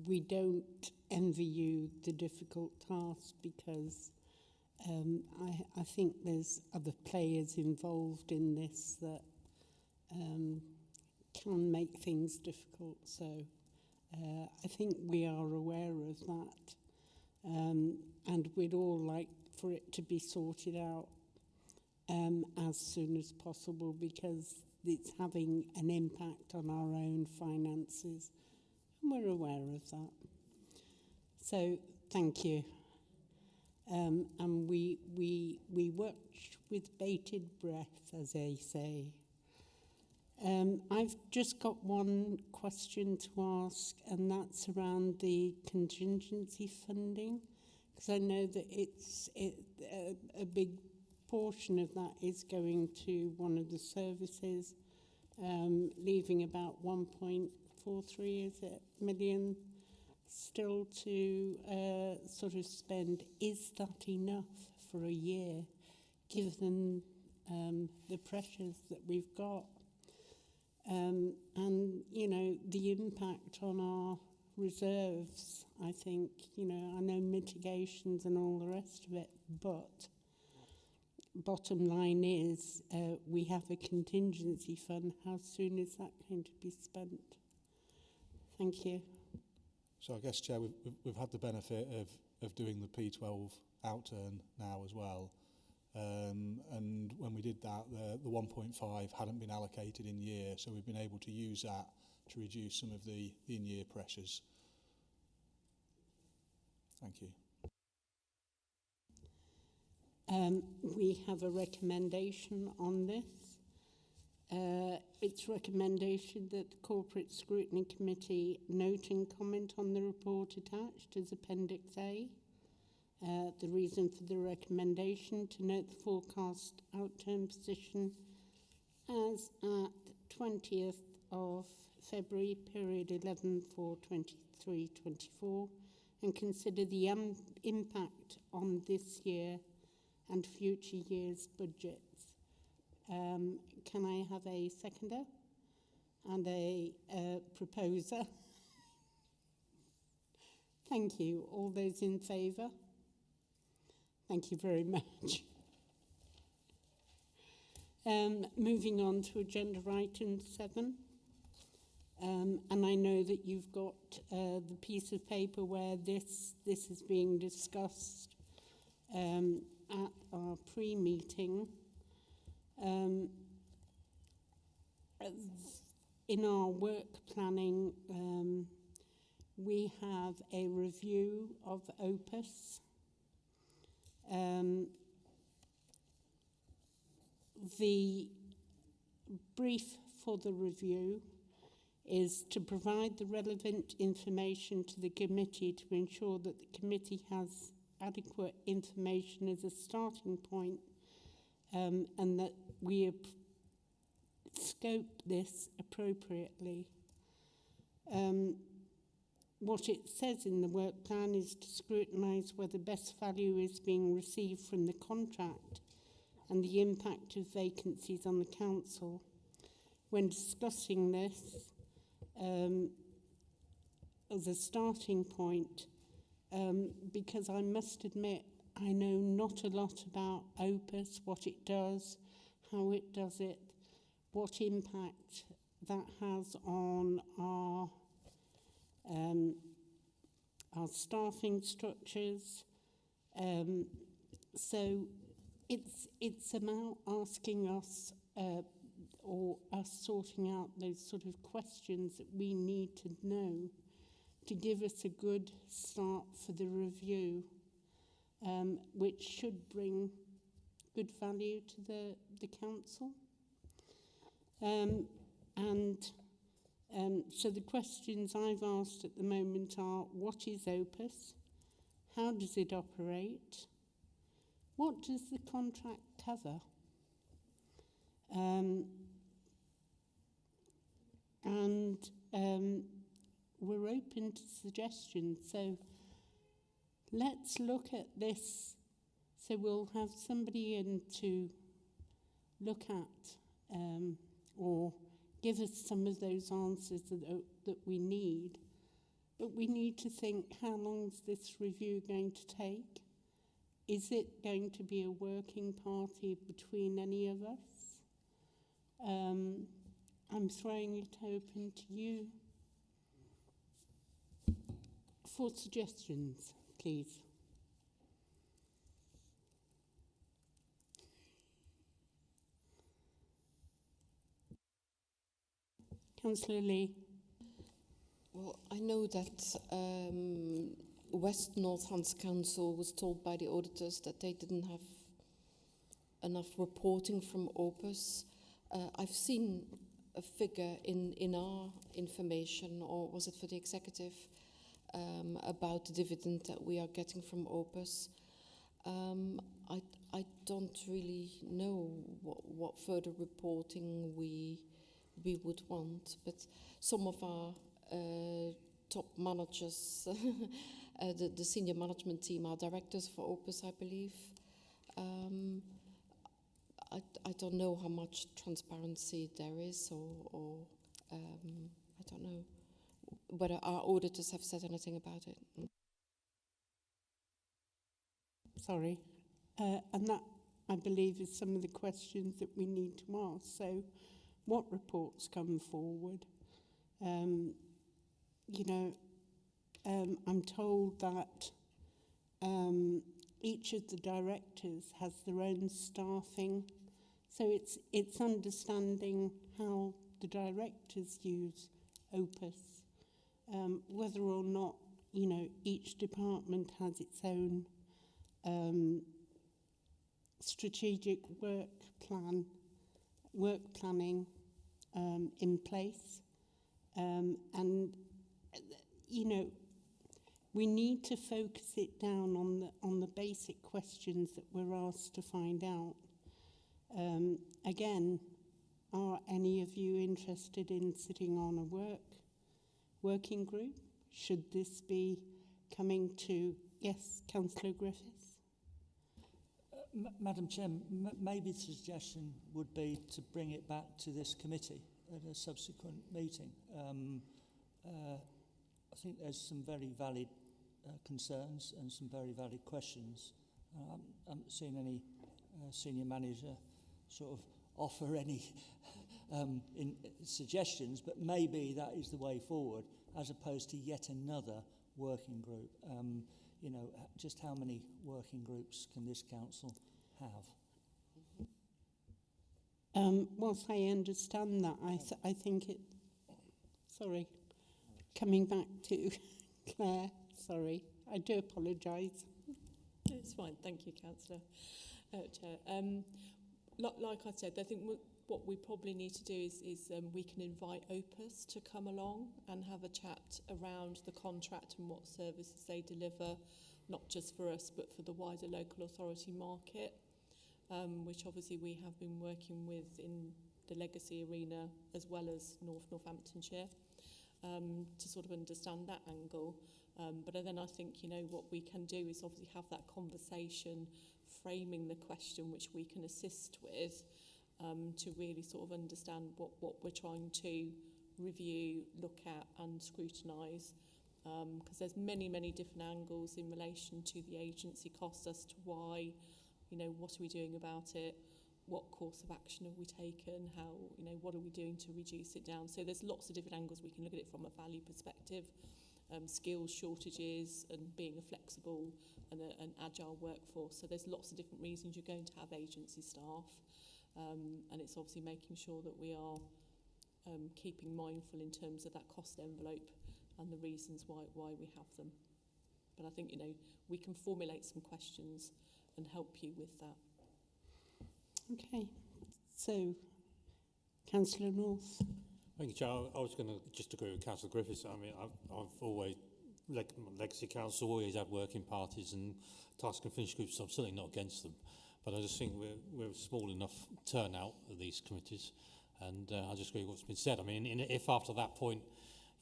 A: we don't envy you the difficult task because I think there's other players involved in this that can make things difficult. So I think we are aware of that. And we'd all like for it to be sorted out as soon as possible because it's having an impact on our own finances. And we're aware of that. So thank you. And we watch with bated breath, as they say. I've just got one question to ask, and that's around the contingency funding, because I know that a big portion of that is going to one of the services, leaving about 1.43 million still to sort of spend. Is that enough for a year, given the pressures that we've got? And, you know, the impact on our reserves, I think, you know, I know mitigations and all the rest of it, but bottom line is we have a contingency fund. How soon is that going to be spent? Thank you.
M: So I guess, Chair, we've had the benefit of doing the P12 outturn now as well. And when we did that, the 1.5 hadn't been allocated in year, so we've been able to use that to reduce some of the in-year pressures. Thank you.
A: We have a recommendation on this. It's recommendation that the Corporate Scrutiny Committee note and comment on the report attached as Appendix A. The reason for the recommendation to note the forecast outturn position as at 20th of February, period 11/4/23/24, and consider the impact on this year and future years' budgets. Can I have a seconder? and a proposer. Thank you. All those in favour? Thank you very much. Moving on to agenda item 7. And I know that you've got the piece of paper where this is being discussed at our pre-meeting. In our work planning, we have a review of Opus. The brief for the review is to provide the relevant information to the committee to ensure that the committee has adequate information as a starting point, and that we scope this appropriately. What it says in the work plan is to scrutinise whether best value is being received from the contract and the impact of vacancies on the council. When discussing this, as a starting point, because I must admit I know not a lot about Opus, what it does, how it does it, what impact that has on our staffing structures. So it's about asking us or us sorting out those sort of questions that we need to know to give us a good start for the review, which should bring good value to the council. So the questions I've asked at the moment are: what is Opus? How does it operate? What does the contract cover? We're open to suggestions. So let's look at this. So we'll have somebody in to look at or give us some of those answers that we need. But we need to think, how long is this review going to take? Is it going to be a working party between any of us? I'm throwing it open to you for suggestions, please. Councillor Lee.
C: Well, I know that West Northants Council was told by the auditors that they didn't have enough reporting from Opus. I've seen a figure in our information, or was it for the executive, about the dividend that we are getting from Opus. I don't really know what further reporting we would want, but some of our top managers, the senior management team, are directors for Opus, I believe. I don't know how much transparency there is, or I don't know whether our auditors have said anything about it.
A: Sorry. And that, I believe, is some of the questions that we need to ask. So, what reports come forward? I'm told that each of the directors has their own staffing, so it's understanding how the directors use Opus, whether or not each department has its own strategic work planning in place, and we need to focus it down on the basic questions that we're asked to find out. Again, are any of you interested in sitting on a working group? Should this be coming to... Yes, Councillor Griffiths?
H: Madam Chair, maybe the suggestion would be to bring it back to this committee at a subsequent meeting. I think there's some very valid concerns and some very valid questions. I haven't seen any senior manager sort of offer any suggestions, but maybe that is the way forward, as opposed to yet another working group. You know, just how many working groups can this council have?
A: Whilst I understand that, I think it... Sorry. Coming back to Claire, sorry. I do apologise.
N: It's fine. Thank you, Councillor Chair. Like I said, I think what we probably need to do is we can invite Opus to come along and have a chat around the contract and what services they deliver, not just for us, but for the wider local authority market, which obviously we have been working with in the legacy arena as well as Northamptonshire, to sort of understand that angle. But then I think, you know, what we can do is obviously have that conversation, framing the question which we can assist with, to really sort of understand what we're trying to review, look at and scrutinise. Because there's many different angles in relation to the agency costs as to why, you know, what are we doing about it, what course of action have we taken, how, you know, what are we doing to reduce it down. So there's lots of different angles we can look at it from a value perspective, skills shortages and being a flexible and an agile workforce. So there's lots of different reasons you're going to have agency staff, and it's obviously making sure that we are keeping mindful in terms of that cost envelope and the reasons why we have them. But I think, you know, we can formulate some questions and help you with that.
A: Okay. So, Councillor North.
G: Thank you, Chair. I was going to just agree with Councillor Griffiths. I mean, I've always, Legacy Council always had working parties and task and finish groups, so I'm certainly not against them. But I just think we're a small enough turnout of these committees, and I just agree with what's been said. I mean, if after that point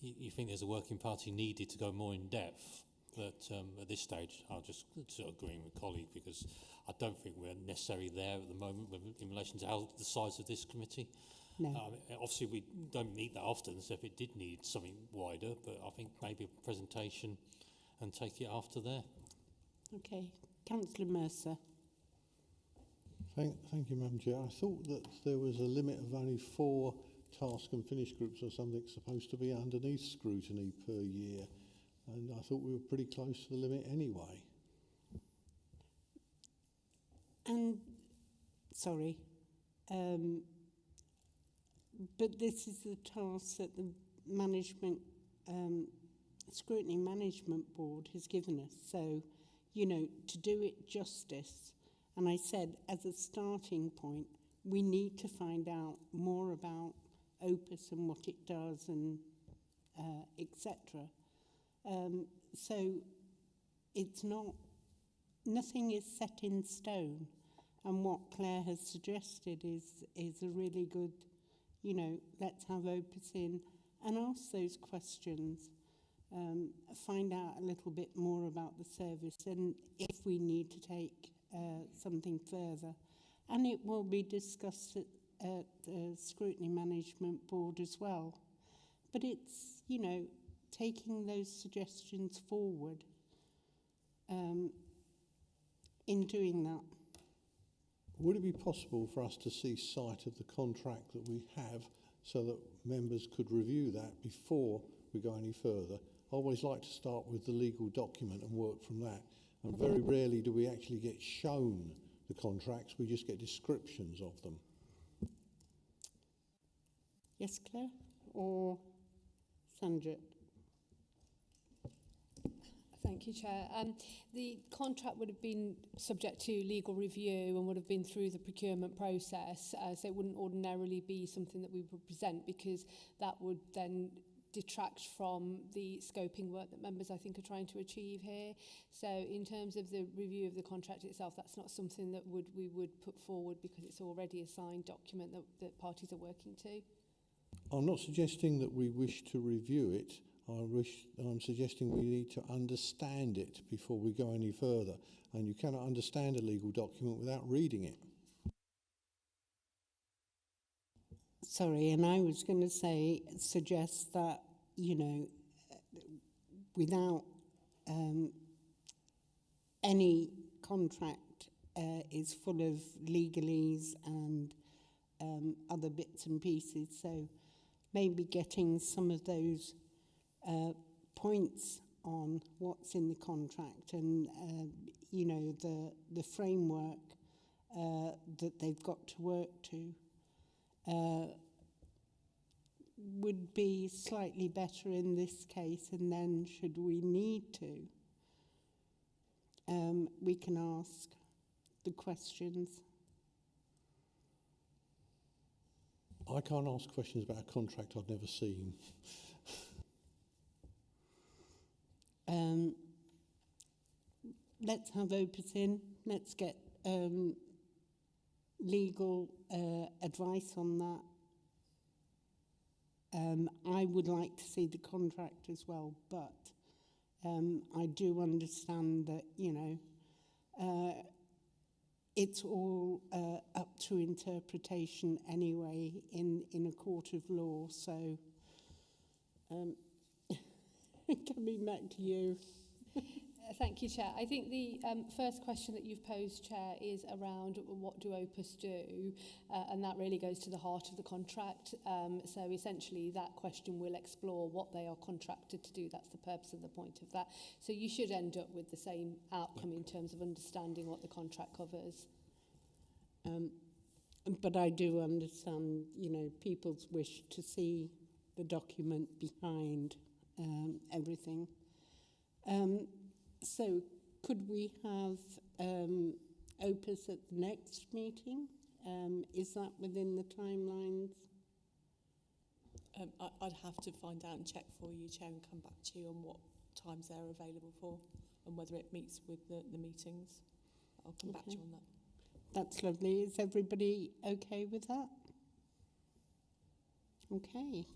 G: you think there's a working party needed to go more in depth, but at this stage I'll just sort of agree with colleague, because I don't think we're necessarily there at the moment in relation to the size of this committee.
A: No.
G: Obviously, we don't meet that often, so if it did need something wider, but I think maybe a presentation and take it after there.
A: Okay. Councillor Mercer.
K: Thank you, Madam Chair. I thought that there was a limit of only 4 task and finish groups or something supposed to be underneath scrutiny per year, and I thought we were pretty close to the limit anyway.
A: And, sorry, but this is the task that the management, Scrutiny Management Board has given us. So, you know, to do it justice, and I said as a starting point, we need to find out more about Opus and what it does and etc. So it's not, nothing is set in stone. And what Claire has suggested is a really good, you know, let's have Opus in and ask those questions, find out a little bit more about the service and if we need to take something further. And it will be discussed at the Scrutiny Management Board as well. But it's, you know, taking those suggestions forward in doing that.
K: Would it be possible for us to see sight of the contract that we have so that members could review that before we go any further? I always like to start with the legal document and work from that. And very rarely do we actually get shown the contracts, we just get descriptions of them.
A: Yes, Claire? Or Sanjit?
O: Thank you, Chair. The contract would have been subject to legal review and would have been through the procurement process, so it wouldn't ordinarily be something that we would present, because that would then detract from the scoping work that members, I think, are trying to achieve here. So in terms of the review of the contract itself, that's not something that we would put forward, because it's already a signed document that parties are working to.
K: I'm not suggesting that we wish to review it. I'm suggesting we need to understand it before we go any further. And you cannot understand a legal document without reading it.
A: sorry, and I was going to say, suggest that, you know, without any contract is full of legalese and other bits and pieces. So maybe getting some of those points on what's in the contract and, you know, the framework that they've got to work to would be slightly better in this case. And then should we need to, we can ask the questions.
K: I can't ask questions about a contract I've never seen.
A: Let's have Opus in. Let's get legal advice on that. I would like to see the contract as well, but I do understand that, you know, it's all up to interpretation anyway in a court of law. So coming back to you.
O: Thank you, Chair. I think the first question that you've posed, Chair, is around what do Opus do, and that really goes to the heart of the contract. So essentially that question will explore what they are contracted to do. That's the purpose and the point of that. So you should end up with the same outcome in terms of understanding what the contract covers.
A: But I do understand, you know, people's wish to see the document behind everything. So could we have Opus at the next meeting? Is that within the timelines?
N: I'd have to find out and check for you, Chair, and come back to you on what times they're available for and whether it meets with the meetings. I'll come back to you on that.
A: That's lovely. Is everybody okay with that? Okay.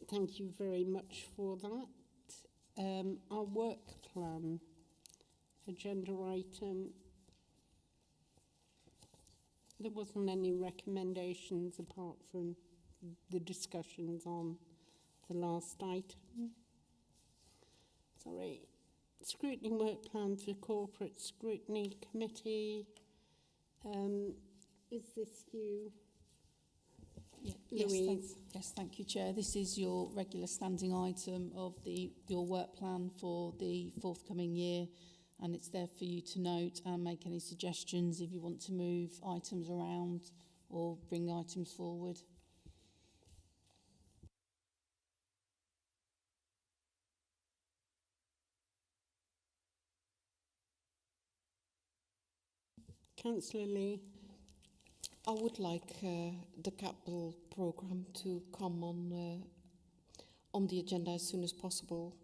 A: Thank you very much for that. Our work plan, agenda item, there wasn't any recommendations apart from the discussions on the last item. Sorry. Scrutiny work plan for corporate scrutiny committee. Is this you?
B: Yeah,
A: Louise?
B: yes, thank you, Chair. This is your regular standing item of your work plan for the forthcoming year, and it's there for you to note and make any suggestions if you want to move items around or bring items forward.
A: Councillor Lee?
C: I would like the capital programme to come on the agenda as soon as possible,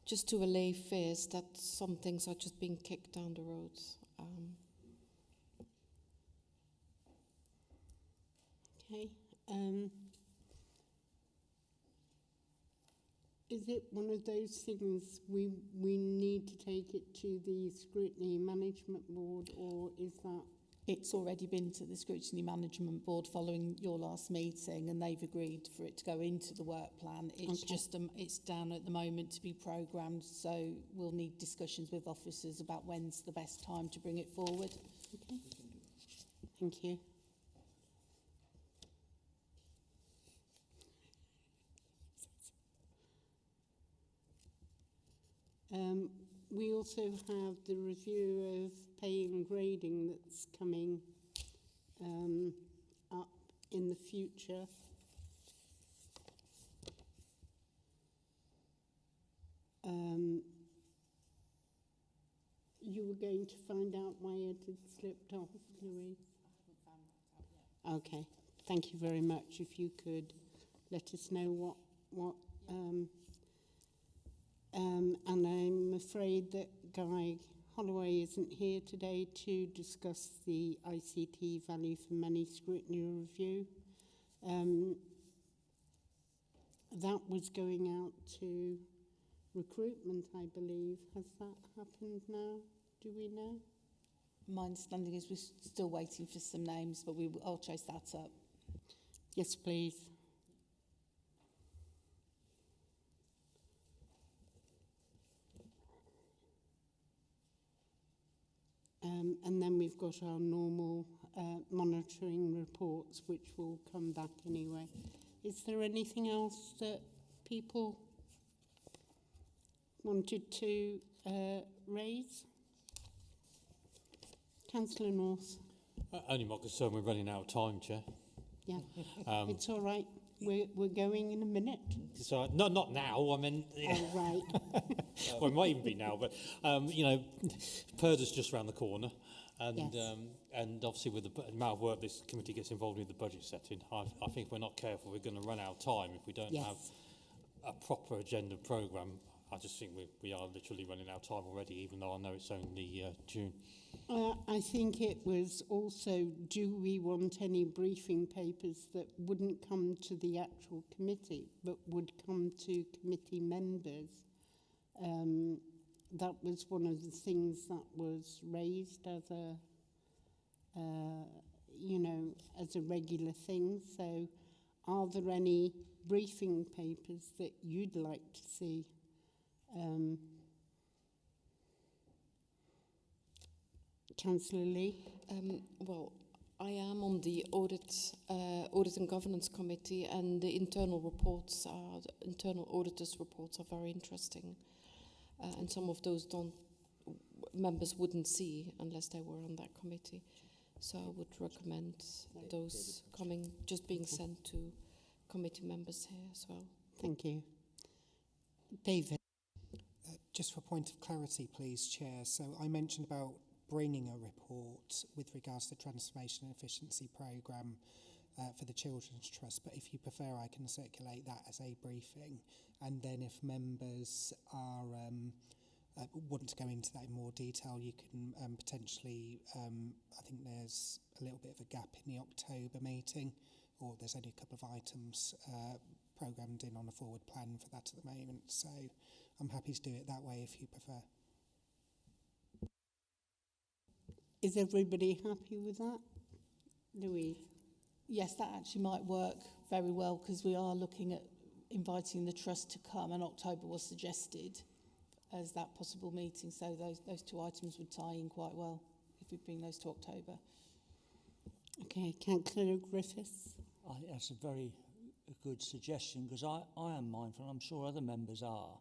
C: just to allay fears that some things are just being kicked down the road.
A: Okay. Is it one of those things we need to take it to the Scrutiny Management Board, or is that...
B: It's already been to the Scrutiny Management Board following your last meeting, and they've agreed for it to go into the work plan. It's just it's down at the moment to be programmed, so we'll need discussions with officers about when's the best time to bring it forward.
A: Okay. Thank you. We also have the review of pay and grading that's coming up in the future. You were going to find out why it had slipped off, Louise?
B: I haven't found that out yet.
A: Okay, thank you very much. If you could let us know what and I'm afraid that Guy Holloway isn't here today to discuss the ICT value for money scrutiny review. That was going out to recruitment, I believe. Has that happened now? Do we know?
B: My understanding is we're still waiting for some names, but I'll chase that up.
A: Yes, please. And then we've got our normal monitoring reports, which will come back anyway. Is there anything else that people wanted to raise? Councillor North.
G: Only my concern, we're running out of time, Chair.
A: Yeah, it's all right. We're going in a minute.
G: So, not now, I mean...
A: Oh, right.
G: Well, it might even be now, but, you know, Purda's just round the corner. And,
A: Yes.
G: And obviously with the amount of work this committee gets involved with the budget setting, I think if we're not careful, we're going to run out of time if we don't
A: Yes.
G: have a proper agenda programme. I just think we are literally running out of time already, even though I know it's only June.
A: I think it was also, do we want any briefing papers that wouldn't come to the actual committee, but would come to committee members? That was one of the things that was raised as a, you know, as a regular thing. So are there any briefing papers that you'd like to see? Councillor Lee?
C: Well, I am on the Audit and Governance Committee, and the internal auditors' reports are very interesting. And some of those members wouldn't see unless they were on that committee. So I would recommend those just being sent to committee members here as well.
A: Thank you. David?
I: Just for point of clarity, please, Chair. So I mentioned about bringing a report with regards to the Transformation and Efficiency Programme for the Children's Trust, but if you prefer, I can circulate that as a briefing. And then if members are want to go into that in more detail, you can potentially, I think there's a little bit of a gap in the October meeting, or there's only a couple of items programmed in on a forward plan for that at the moment. So I'm happy to do it that way if you prefer.
A: Is everybody happy with that? Louise?
B: Yes, that actually might work very well, because we are looking at inviting the trust to come, and October was suggested as that possible meeting. So those two items would tie in quite well if we bring those to October.
A: Okay, Councillor Griffiths?
H: I think that's a very good suggestion, because I am mindful, and I'm sure other members are,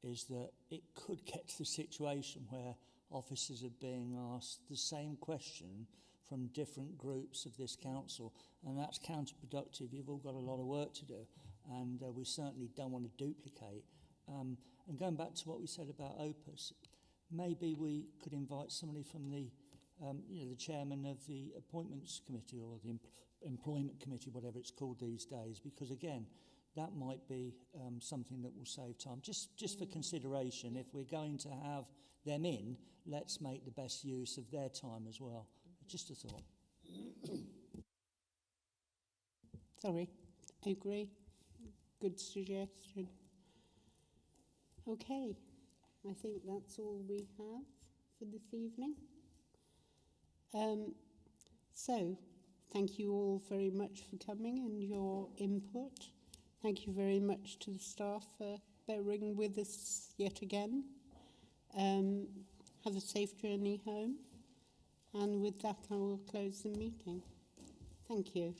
H: is that it could get to the situation where officers are being asked the same question from different groups of this council, and that's counterproductive. You've all got a lot of work to do, and we certainly don't want to duplicate. And going back to what we said about Opus, maybe we could invite somebody from the, the chairman of the Appointments Committee or the Employment Committee, whatever it's called these days, because again, that might be something that will save time. Just for consideration, if we're going to have them in, let's make the best use of their time as well. Just a thought.
A: Sorry, I agree. Good suggestion. Okay, I think that's all we have for this evening. So, thank you all very much for coming and your input. Thank you very much to the staff for bearing with us yet again. Have a safe journey home. And with that, I will close the meeting. Thank you.